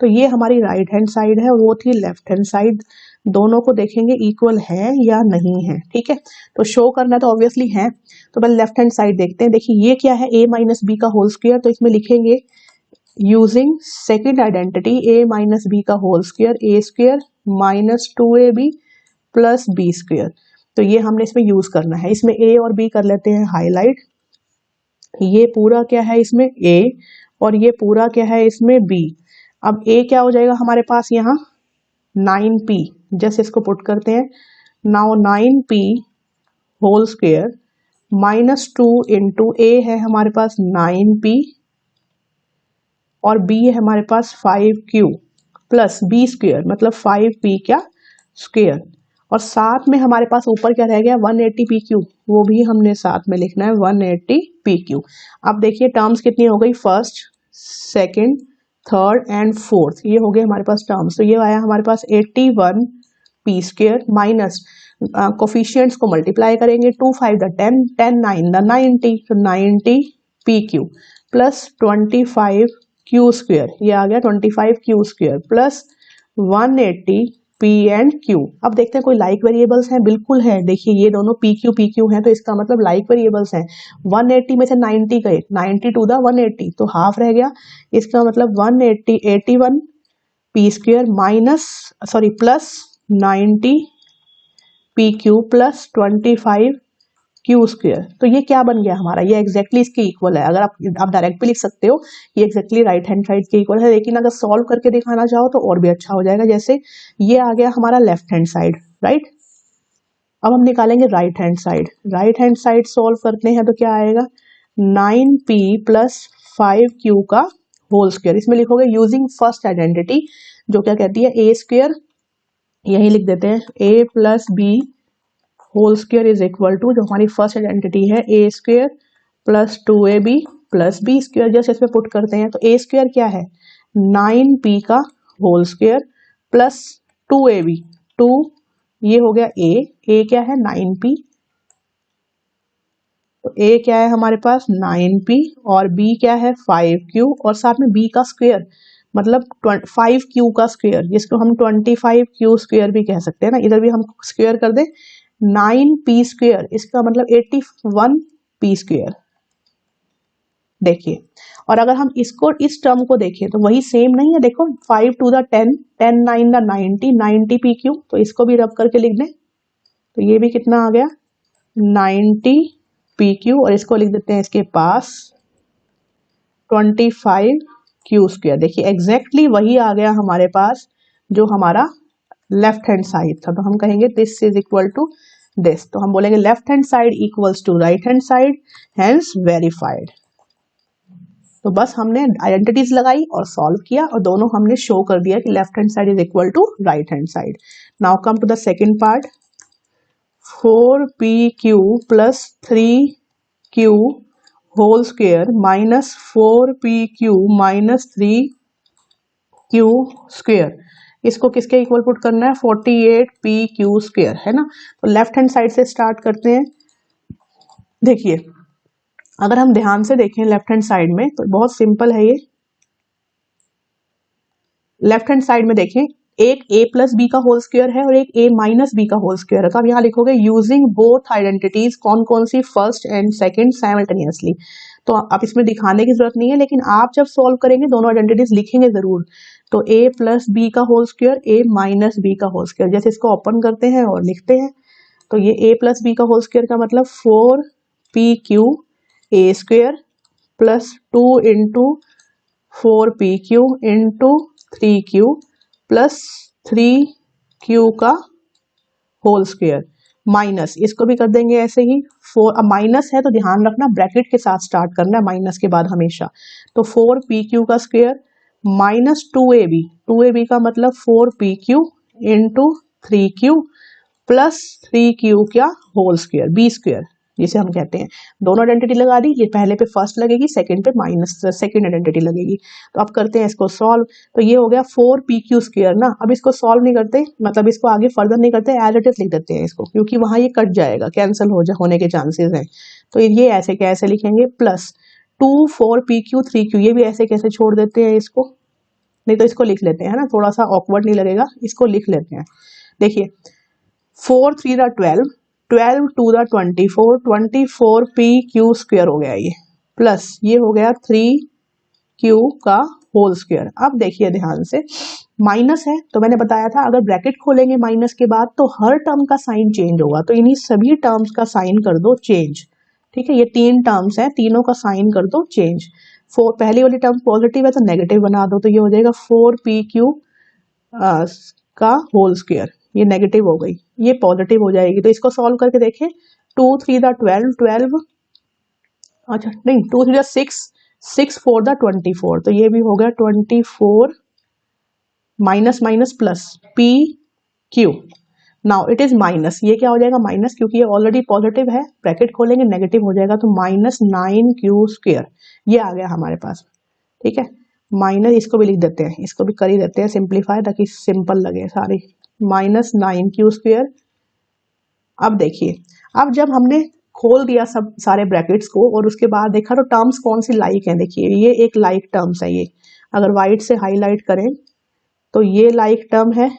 तो ये हमारी राइट हैंड साइड है, वो थी लेफ्ट हैंड साइड, दोनों को देखेंगे इक्वल है या नहीं है, ठीक है। तो शो करना तो ऑब्वियसली है, तो पहले लेफ्ट हैंड साइड देखते हैं। देखिए ये क्या है a माइनस बी का होल स्क्वायर, तो इसमें लिखेंगे using second identity a minus B का whole square a square minus 2ab plus B square. तो ये हमने इसमें यूज करना है। इसमें a और b कर लेते हैं हाईलाइट, ये पूरा क्या है इसमें a और ये पूरा क्या है इसमें b। अब a क्या हो जाएगा हमारे पास यहाँ 9p, जैसे इसको पुट करते हैं। Now 9p whole square minus 2 into a है हमारे पास 9p और b है हमारे पास 5q प्लस b स्क्वायर मतलब 5p क्या स्क्वायर, और साथ में हमारे पास ऊपर क्या रह गया 180 PQ, वो भी हमने साथ में लिखना है 180 PQ। अब देखिए टर्म्स कितनी हो गई, first second third and fourth, ये हो गए हमारे पास टर्म्स। तो ये आया हमारे पास 81 P स्क्वायर माइनस कोफिशिएंट्स को मल्टीप्लाई करेंगे 2 5 द 10 10 9 द 90, तो 90 PQ प्लस 25 Q स्क्वायर, ये आ गया 25 Q square plus 180 P and Q। अब देखते हैं कोई लाइक वेरिएबल्स हैं, बिल्कुल है। देखिए ये दोनों PQ हैं, तो इसका मतलब लाइक वेरिएबल्स हैं। 180 में से 90 गए, 90 टू द 180 तो हाफ रह गया, इसका मतलब 180 81 P square minus sorry plus 90 PQ plus 25 Q square. तो ये क्या बन गया हमारा, ये एग्जैक्टली इसके इक्वल है। अगर आप डायरेक्ट भी लिख सकते हो, ये एग्जैक्टली राइट हैंड साइड के इक्वल है, लेकिन अगर सॉल्व करके दिखाना चाहो तो और भी अच्छा हो जाएगा। जैसे ये आ गया हमारा लेफ्ट हैंड साइड, राइट। अब हम निकालेंगे right hand side. Right hand side solve करते हैं तो क्या आएगा 9p प्लस 5q का होल स्क्वायर। इसमें लिखोगे यूजिंग फर्स्ट आइडेंटिटी जो क्या कहती है a स्क्वायर, यही लिख देते हैं a plus b whole square is equal to, जो हमारी फर्स्ट आइडेंटिटी है a square plus 2ab plus B square. जैसे इसमें पुट करते हैं तो a स्क्वायर क्या है 9p का होल स्क्वायर प्लस 2ab, 2 ये हो गया a क्या है 9p, तो a क्या है हमारे पास 9p और b क्या है 5q और साथ में b का स्क्वायर मतलब 5q का स्क्वायर, जिसको हम 25q स्क्वायर भी कह सकते हैं ना, इधर भी हम स्क्वायर कर दे 9p स्क्वायर, इसका मतलब 81p स्क्वायर। देखिए, और अगर हम इसको इस टर्म को देखें तो वही सेम नहीं है, देखो 5 टू द 10 10 9 द 90 90 PQ, तो इसको भी रब करके लिख दें तो ये भी कितना आ गया 90 PQ और इसको लिख देते हैं इसके पास 25 Q स्क्वायर। देखिए एग्जैक्टली वही आ गया हमारे पास जो हमारा लेफ्ट हैंड साइड था, तो हम कहेंगे this is equal to this. तो हम बोलेंगे left hand side equals to right hand side, hence verified. तो बस हमने आइडेंटिटीज लगाई और सॉल्व किया और दोनों हमने शो कर दिया कि left hand side is equal to right hand side. Now come to the second part, 4pq plus 3q whole square minus 4pq minus 3q square, इसको किसके इक्वल पुट करना है, 48pq स्क्वेयर, है ना। तो लेफ्ट हैंड साइड से start करते हैं। देखिए अगर हम ध्यान से देखें लेफ्ट हैंड साइड में तो बहुत सिंपल है ये। लेफ्ट हैंड साइड में देखें, एक a प्लस बी का होल स्क्वायर है और एक a माइनस बी का होल स्क्वायर है। तो आप यहाँ लिखोगे यूजिंग बोथ आइडेंटिटीज, कौन कौन सी, फर्स्ट एंड सेकंड साइमल्टेनियसली। तो आप इसमें दिखाने की जरूरत नहीं है, लेकिन आप जब सॉल्व करेंगे दोनों आइडेंटिटीज लिखेंगे जरूर। तो a प्लस बी का whole square, a minus B का होल स्क्वायर, जैसे इसको ओपन करते हैं और लिखते हैं। तो ये a प्लस बी का होल स्क्वायर का मतलब 4pq a square plus 2 into 4pq into 3q plus 3q का होल स्क्वायर माइनस, इसको भी कर देंगे ऐसे ही 4। अब माइनस है तो ध्यान रखना ब्रैकेट के साथ स्टार्ट करना है माइनस के बाद हमेशा। तो 4pq का स्क्वायर माइनस 2ab का मतलब 4pq into 3q plus 3q क्या होल स्क्वायर, बी स्क्वायर जिसे हम कहते हैं। दोनों आइडेंटिटी लगा दी, ये पहले पे फर्स्ट लगेगी, सेकंड पे माइनस सेकंड आइडेंटिटी लगेगी। तो अब करते हैं इसको सॉल्व। तो ये हो गया 4pq स्क्वायर ना। अब इसको सॉल्व नहीं करते, मतलब इसको आगे फर्दर नहीं करते, एज इट इज लिख देते हैं इसको, क्योंकि वहां ये कट जाएगा, कैंसिल होने के चांसेस हैं। तो ये ऐसे कैसे लिखेंगे, प्लस 2 4pq 3q, ये भी ऐसे कैसे छोड़ देते हैं इसको, नहीं तो इसको लिख लेते हैं, है ना, थोड़ा सा ऑकवर्ड नहीं लगेगा, इसको लिख लेते हैं। देखिए 4 3 दा 12, 12 2 दा 24, 24pq स्क्वायर हो गया ये, प्लस ये हो गया 3q का होल स्क्वायर। अब देखिए ध्यान से, माइनस है तो मैंने बताया था अगर ब्रैकेट खोलेंगे माइनस के बाद तो हर टर्म का साइन चेंज होगा। तो इन्हीं सभी टर्म्स का साइन कर दो चेंज, ठीक है। ये 3 टर्म्स है, तीनों का साइन कर दो चेंज। पहली वाली टर्म पॉजिटिव है तो नेगेटिव बना दो, तो ये हो जाएगा 4pq का होल स्क्वायर, ये नेगेटिव हो गई, ये पॉजिटिव हो जाएगी। तो इसको सॉल्व करके देखें, 2 3 दा 12, 12, अच्छा नहीं 2 3 दा 6, 6 4 दा 24, तो ये भी हो गया 24 minus minus plus P Q. Now it is minus, ये क्या हो जाएगा माइनस, क्योंकि ये ऑलरेडी पॉजिटिव है, ब्रैकेट खोलेंगे नेगेटिव हो जाएगा, तो माइनस 9q स्क्वायर ये आ गया हमारे पास, ठीक है। माइनस इसको भी लिख देते हैं, इसको भी कर ही देते हैं सिंप्लीफाई ताकि सिंपल लगे सारी, माइनस 9q स्क्वायर। अब देखिए, अब जब हमने खोल दिया सब सारे ब्रैकेट्स को और उसके बाद देखा तो टर्म्स कौन सी लाइक हैं, देखिए ये एक लाइक टर्म्स है, ये अगर वाइट से हाईलाइट करें तो ये लाइक टर्म है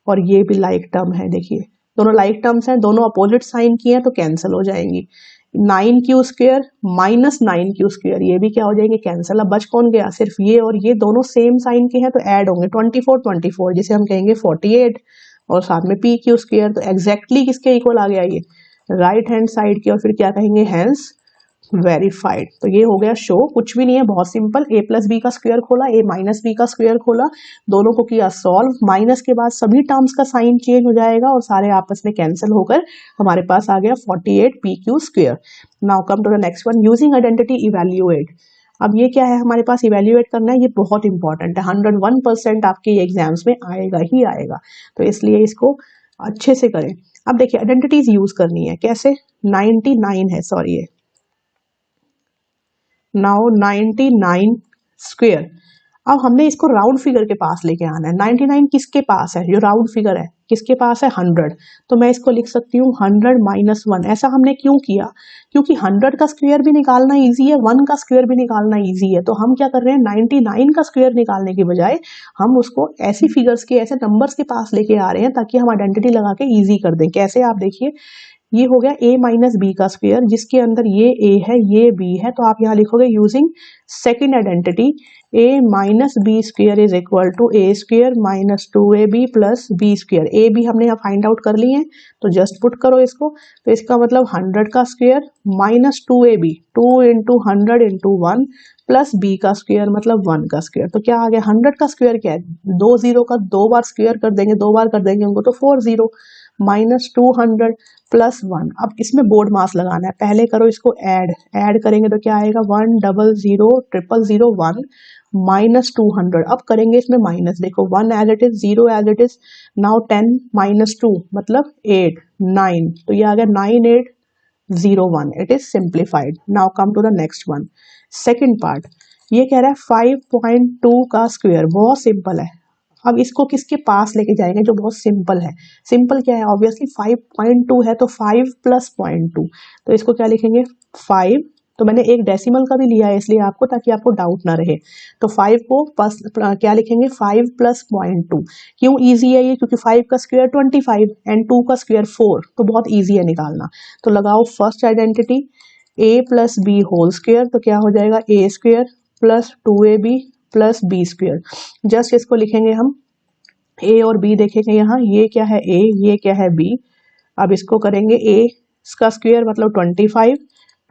और ये भी लाइक टर्म है। देखिए दोनों लाइक टर्म्स हैं, दोनों अपोजिट साइन की हैं तो कैंसिल हो जाएंगी। 9q square minus 9q square, ये भी क्या हो जाएंगे कैंसिल। अब बच कौन गया, सिर्फ ये और ये, दोनों सेम साइन के हैं तो ऐड होंगे 24 24, जिसे हम कहेंगे 48 और साथ में pq स्क्वायर, तो एग्जैक्टली किसके इक्वल आ गया ये, राइट हैंड साइड के, और फिर क्या कहेंगे हेंस वेरीफाइड। तो ये हो गया शो, कुछ भी नहीं है, बहुत सिंपल। a प्लस बी का स्क्वायर खोला, a माइनस बी का स्क्वायर खोला, दोनों को किया सॉल्व, माइनस के बाद सभी टर्म्स का साइन चेंज हो जाएगा और सारे आपस में कैंसिल होकर हमारे पास आ गया 48pq square. Now come to the next one, using identity evaluate. अब ये क्या है हमारे पास, इवैल्यूएट करना है, ये बहुत इंपॉर्टेंट है, 101% आपके एग्जाम्स में आएगा ही आएगा, तो इसलिए इसको अच्छे से करें। अब देखिए आइडेंटिटीज यूज करनी है, कैसे, 99 है, सॉरी, नाउ 99 स्क्वायर। अब हमने इसको राउंड फिगर के पास लेके आना है। 99 किसके पास है, जो राउंड फिगर है किसके पास है, 100। तो मैं इसको लिख सकती हूँ 100 माइनस 1। ऐसा हमने क्यों किया, क्योंकि 100 का स्क्वायर भी निकालना इजी है, 1 का स्क्वायर भी निकालना इजी है। तो हम क्या कर रहे हैं, 99 का स्क्वायर निकालने की बजाय हम उसको ऐसी फिगर्स के, ऐसे नंबर्स के पास लेके आ रहे हैं ताकि हम आइडेंटिटी लगा के ईजी कर दें। कैसे, आप देखिए, ये हो गया a माइनस बी का स्क्वायर, जिसके अंदर ये a है ये b है, तो आप यहाँ लिखोगे using second identity a minus B square is equal to a square minus 2ab plus b square. a b हमने यहाँ फाइंड आउट कर लिए हैं तो जस्ट पुट करो इसको, तो इसका मतलब 100 का square minus 2ab, 2 into 100 into 1 plus b का स्क्वायर मतलब 1 का स्क्वायर। तो क्या आ गया, 100 का स्क्वायर क्या है, 2 0 का 2 बार स्क्वायर कर देंगे, 2 बार कर देंगे उनको तो 40, -200 +1। अब इसमें बोर्ड मास लगाना है, पहले करो इसको ऐड करेंगे तो क्या आएगा 1000001 -200। अब करेंगे इसमें माइनस, देखो 1 as it is, 0 as it is, now 10 -2 मतलब 8 9, तो ये आ गया 9801। It is simplified. Now come to the next one, second part. ये कह रहा है 5.2 का स्क्वायर, बहुत सिंपल है। अब इसको किसके पास लेके जाएंगे, जो बहुत सिंपल है। सिंपल क्या है, ऑब्वियसली 5.2 है तो 5 + 0.2, तो इसको क्या लिखेंगे 5। तो मैंने एक डेसिमल का भी लिया है इसलिए आपको, ताकि आपको डाउट ना रहे। तो 5 को क्या लिखेंगे 5 + 0.2। क्यों इजी है ये, क्योंकि 5 का स्क्वायर 25 एंड 2 का स्क्वायर 4, तो बहुत इजी है निकालना। तो लगाओ first identity, a + b whole square, तो क्या हो जाएगा a² + 2ab + b square. Just इसको लिखेंगे हम, a और b देखेंगे यहाँ, ये क्या है a, ये क्या है b। अब इसको करेंगे a का स्क्वायर मतलब 25,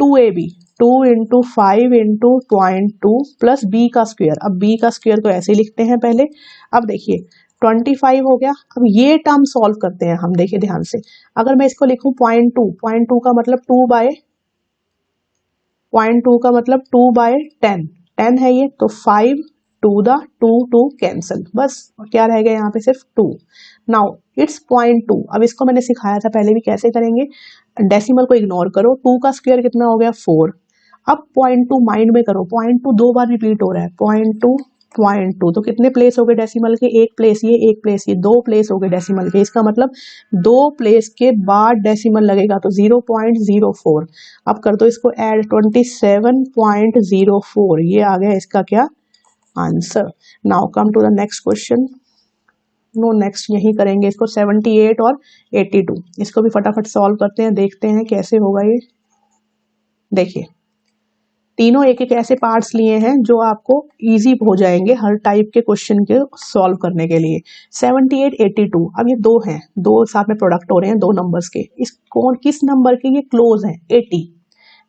2ab 2 × 5 × 0.2 प्लस b का स्क्वायर। अब b का स्क्वायर तो ऐसे लिखते हैं पहले। अब देखिए 25 हो गया। अब ये टर्म सॉल्व करते हैं हम, देखिए ध्यान से। अगर मैं इसको लिखूं 0.2 का मतलब 0.2 का मतलब 2/10, 10 है ये, तो 5 2 द 2 कैंसल, बस क्या रह गया यहाँ पे सिर्फ 2। Now it's 0.2। अब इसको मैंने सिखाया था पहले भी, कैसे करेंगे, डेसिमल को इग्नोर करो, 2 का स्क्वायर कितना हो गया 4। अब 0.2 माइंड में करो, 0.2 2 बार रिपीट हो रहा है, 0.2 तो कितने प्लेस हो गए डेसिमल के, एक प्लेस ये, एक प्लेस ये, 2 प्लेस हो गए डेसिमल के। इसका मतलब 2 प्लेस के बाद डेसिमल लगेगा, तो 0.04। अब कर दो इसको ऐड, 27.04, ये आ गया इसका क्या answer. Now come to the next question. No next यही करेंगे इसको, 78 और 82, इसको भी फटाफट सॉल्व करते हैं, देखते हैं कैसे होगा ये। देखिए तीनों एक एक ऐसे पार्ट्स लिए हैं जो आपको इजी हो जाएंगे हर टाइप के क्वेश्चन के सॉल्व करने के लिए। 78 82, अब ये दो हैं, दो साथ में प्रोडक्ट हो रहे हैं दो नंबर्स के। इस कौन किस नंबर के ये क्लोज हैं 80,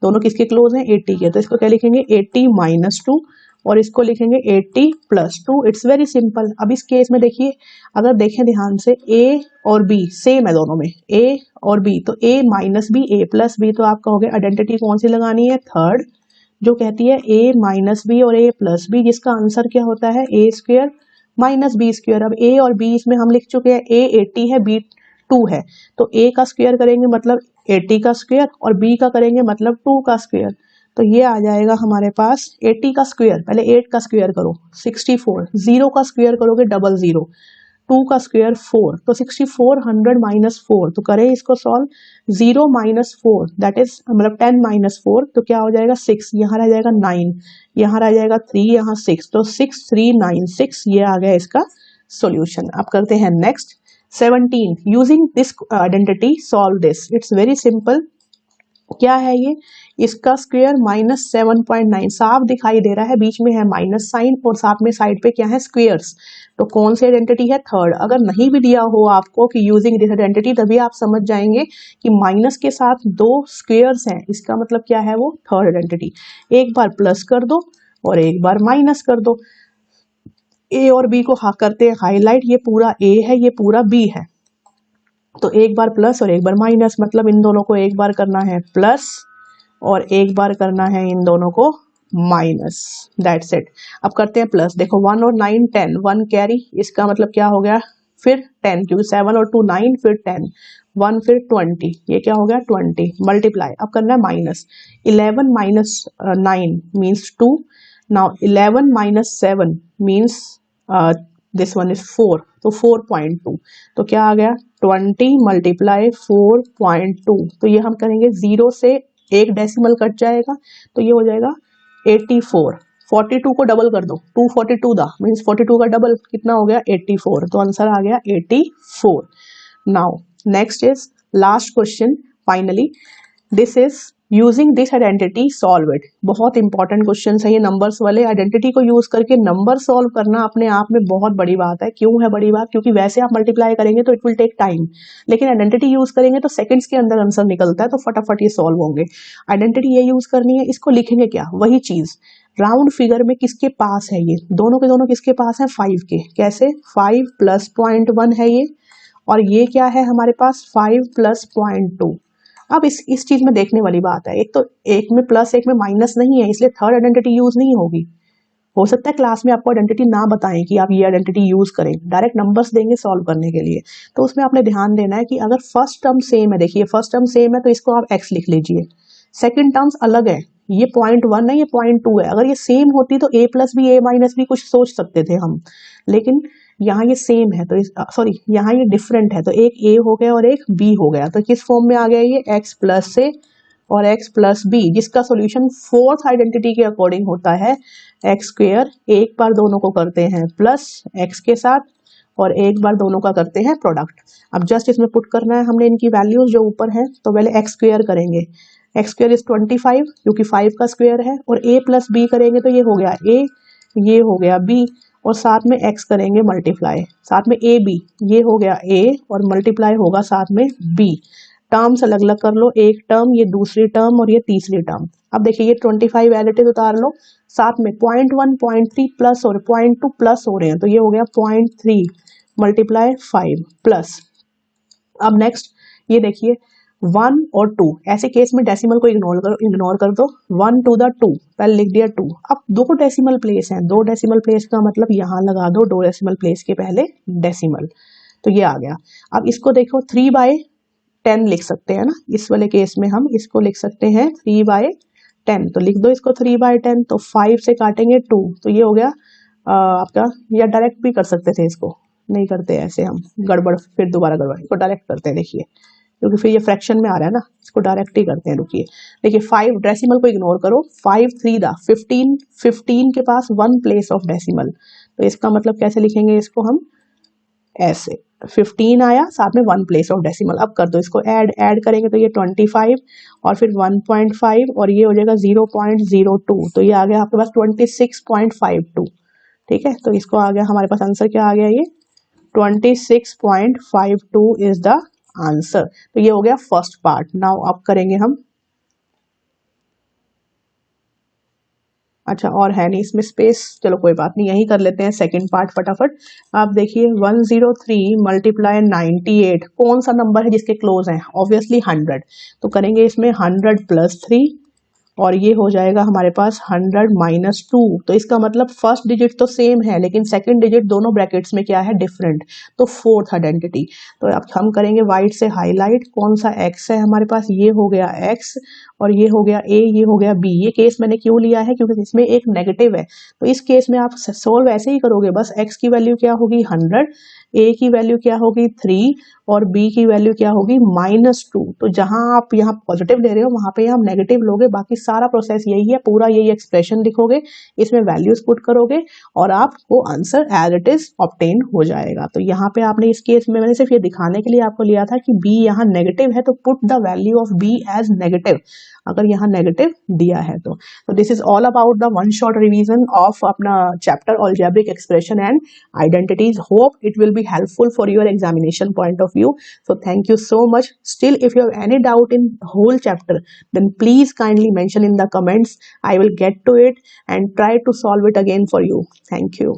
दोनों किसके क्लोज हैं 80 के। तो इसको क्या लिखेंगे 80 -2 और इसको लिखेंगे 80 + 2। It's very simple. अब इस केस में देखिए, अगर देखें ध्यान से, a और b सेम है दोनों में, a और b, तो a - b a + b, तो आपका हो गया आइडेंटिटी कौन सी लगानी है, थर्ड, जो कहती है a - b और a + b, जिसका आंसर क्या होता है a² - b स्क्वायर। अब a और b इसमें हम लिख चुके हैं, a 80 है b 2 है, तो a का स्क्वायर करेंगे मतलब 80 का स्क्वायर और b का करेंगे मतलब 2 का स्क्वायर। तो ये आ जाएगा हमारे पास 80 का स्क्वायर, पहले 8 का स्क्वायर करो 64, 0 का स्क्वायर करोगे 00, 2 का स्क्वायर 4, तो 6400 -4, तो करें इसको सॉल्व। 0 - 4 दैट इज मतलब 10 - 4, तो क्या हो जाएगा 6, यहाँ रह जाएगा 9, यहाँ रह जाएगा 3, यहाँ 6, तो 6396, ये आ गया इसका सॉल्यूशन। अब करते हैं next 17। Using this identity solve this. It's very simple. क्या है ये, इसका स्क्वायर -7.9, साफ दिखाई दे रहा है, बीच में है माइनस साइन और साथ में साइड पे क्या है स्क्वायर्स। तो कौन सी आइडेंटिटी है, थर्ड। अगर नहीं भी दिया हो आपको कि यूजिंग दिस आइडेंटिटी, तभी आप समझ जाएंगे कि माइनस के साथ 2 स्क्वायर्स हैं, इसका मतलब क्या है, वो थर्ड आइडेंटिटी। एक बार प्लस कर दो और एक बार माइनस कर दो। ए और बी को करते हैं हाईलाइट, ये पूरा ए है, ये पूरा बी है, तो एक बार प्लस और एक बार माइनस, मतलब इन दोनों को एक बार करना है प्लस और एक बार करना है इन दोनों को माइनस, दैट्स इट। अब करते हैं प्लस, देखो 1 और 9 10, 1 कैरी, इसका मतलब क्या हो गया फिर 10, क्योंकि 7 और 2 9, फिर 10, 1 फिर 20, ये क्या हो गया 20, मल्टीप्लाई। अब करना है minus, 11 - 9 means 2, now 11 - 7 means this one is 4, तो 4.2, तो क्या आ गया 20 × 4.2, तो ये हम करेंगे 0 से एक डेसिमल कट जाएगा, तो ये हो जाएगा 84। 42 को डबल कर दो, 242 दा मीन्स 42 का डबल कितना हो गया 84, तो आंसर आ गया 84। Now next is last question finally, this is using this identity solve it. बहुत इंपॉर्टेंट क्वेश्चन है ये नंबर्स वाले। आइडेंटिटी को यूज करके नंबर सॉल्व करना अपने आप में बहुत बड़ी बात है। क्यों है बड़ी बात, क्योंकि वैसे आप मल्टीप्लाई करेंगे तो इट विल टेक टाइम, लेकिन आइडेंटिटी यूज करेंगे तो सेकंड्स के अंदर आंसर निकलता है, तो फटाफट ये सॉल्व होंगे। आइडेंटिटी ये यूज करनी है, इसको लिखेंगे क्या, वही चीज राउंड फिगर में किसके पास है, ये दोनों के दोनों किसके पास है 5 के। कैसे, 5 + 0.1 है ये, और ये क्या है हमारे पास 5 प्लस 0.2। अब इस चीज में देखने वाली बात है, एक तो एक में प्लस एक में माइनस नहीं है, इसलिए थर्ड आइडेंटिटी यूज नहीं होगी। हो सकता है क्लास में आपको आइडेंटिटी ना बताएं कि आप ये आइडेंटिटी यूज करें, डायरेक्ट नंबर्स देंगे सॉल्व करने के लिए। तो उसमें आपने ध्यान देना है कि अगर फर्स्ट टर्म सेम है, देखिए फर्स्ट टर्म सेम है तो इसको आप x लिख लीजिए, सेकंड टर्म्स अलग है, ये 0.1 है ये 0.2 है। अगर ये सेम होती तो a plus b a minus b कुछ सोच सकते थे हम, लेकिन यहाँ ये सेम है तो सॉरी यहाँ ये डिफरेंट है, तो एक a हो गया और एक b हो गया। तो किस फॉर्म में आ गया ये x प्लस से और x प्लस बी, जिसका सॉल्यूशन फोर्थ आइडेंटिटी के अकॉर्डिंग होता है एक्स स्क्वेयर। एक बार दोनों को करते हैं प्लस x के साथ और एक बार दोनों का करते हैं प्रोडक्ट। अब जस्ट इसमें पुट करना है हमने इनकी वैल्यूज जो ऊपर है, तो पहले एक्स स्क्वेयर करेंगे, एक्स स्क्वेयर इज 25 क्योंकि 5 का स्क्वेयर है, और a प्लस बी करेंगे तो ये हो गया a, ये हो गया b, और साथ में x करेंगे मल्टीप्लाई, साथ में a b, ये हो गया a और मल्टीप्लाई होगा साथ में b। टर्म्स अलग अलग कर लो, एक टर्म ये दूसरी टर्म और ये तीसरी टर्म। अब देखिए ये 25 एज उतार लो, साथ में 0.1 0.3 प्लस और 0.2 प्लस हो रहे हैं, तो ये हो गया 0.3 मल्टीप्लाई 5 प्लस। अब नेक्स्ट ये देखिए 1 और 2, ऐसे केस में डेसिमल को इग्नोर कर दो, 1 to the 2 पहले लिख दिया 2। अब दो डेसिमल प्लेस हैं, दो डेसिमल प्लेस का मतलब यहाँ लगा दो दो डेसिमल प्लेस के पहले डेसिमल, तो ये आ गया। अब इसको देखो 3/10 लिख सकते हैं ना, इस वाले केस में हम इसको लिख सकते हैं 3/10, तो लिख दो इसको 3/10। तो 5 से काटेंगे 2, तो ये हो गया आपका, या डायरेक्ट भी कर सकते थे, इसको नहीं करते ऐसे हम, गड़बड़ फिर दोबारा गड़बड़, इसको डायरेक्ट करते हैं देखिए, क्योंकि फिर ये फ्रैक्शन में आ रहा है ना, इसको डायरेक्ट ही करते हैं। रुकिए देखिए 5 डेसिमल को इग्नोर करो, 5 3 दा 15, 15 के पास 1 प्लेस ऑफ डेसिमल, तो इसका मतलब कैसे लिखेंगे इसको हम, ऐसे 15 आया साथ में 1 प्लेस ऑफ डेसिमल। अब कर दो इसको ऐड करेंगे तो ये 25 और फिर 1.5 और ये हो जाएगा 0.02, तो ये आ गया आपके पास 26.52। ठीक है, तो इसको आ गया हमारे पास आंसर, क्या आ गया ये 26.52 इज द आंसर। तो ये हो गया फर्स्ट पार्ट। नाउ अब करेंगे हम, अच्छा और है नहीं इसमें स्पेस, चलो कोई बात नहीं, यही कर लेते हैं सेकंड पार्ट फटाफट। आप देखिए 103 मल्टीप्लाई 98 कौन सा नंबर है जिसके क्लोज है, ऑब्वियसली 100, तो करेंगे इसमें 100 प्लस 3 और ये हो जाएगा हमारे पास 100 माइनस 2। तो इसका मतलब फर्स्ट डिजिट तो सेम है लेकिन सेकंड डिजिट दोनों ब्रैकेट्स में क्या है, डिफरेंट, तो फोर्थ आइडेंटिटी। तो अब हम करेंगे वाइट से हाईलाइट, कौन सा x है हमारे पास, ये हो गया x और ये हो गया a, ये हो गया b। ये केस मैंने क्यों लिया है, क्योंकि इसमें एक नेगेटिव है, तो इस केस में आप सोल्व ऐसे ही करोगे, बस x की वैल्यू क्या होगी 100, a की वैल्यू क्या होगी 3 और b की वैल्यू क्या होगी -2। तो जहां आप यहाँ पॉजिटिव ले रहे हो वहां पे हम नेगेटिव लोगे, बाकी सारा प्रोसेस यही है, पूरा यही एक्सप्रेशन लिखोगे, इसमें वैल्यूज पुट करोगे और आपको answer as it is obtain हो जाएगा। तो यहाँ पे आपने इस केस में मैंने सिर्फ ये दिखाने के लिए आपको लिया था कि b यहाँ नेगेटिव है तो put the value of b as negative, अगर यहाँ नेगेटिव दिया है तो। This is all about the one shot revision of अपना chapter algebraic expression and identities. Hope it will be helpful for your examination point of view. So thank you so much. Still, if you have any doubt in whole chapter, then please kindly mention in the comments. I will get to it and try to solve it again for you. Thank you.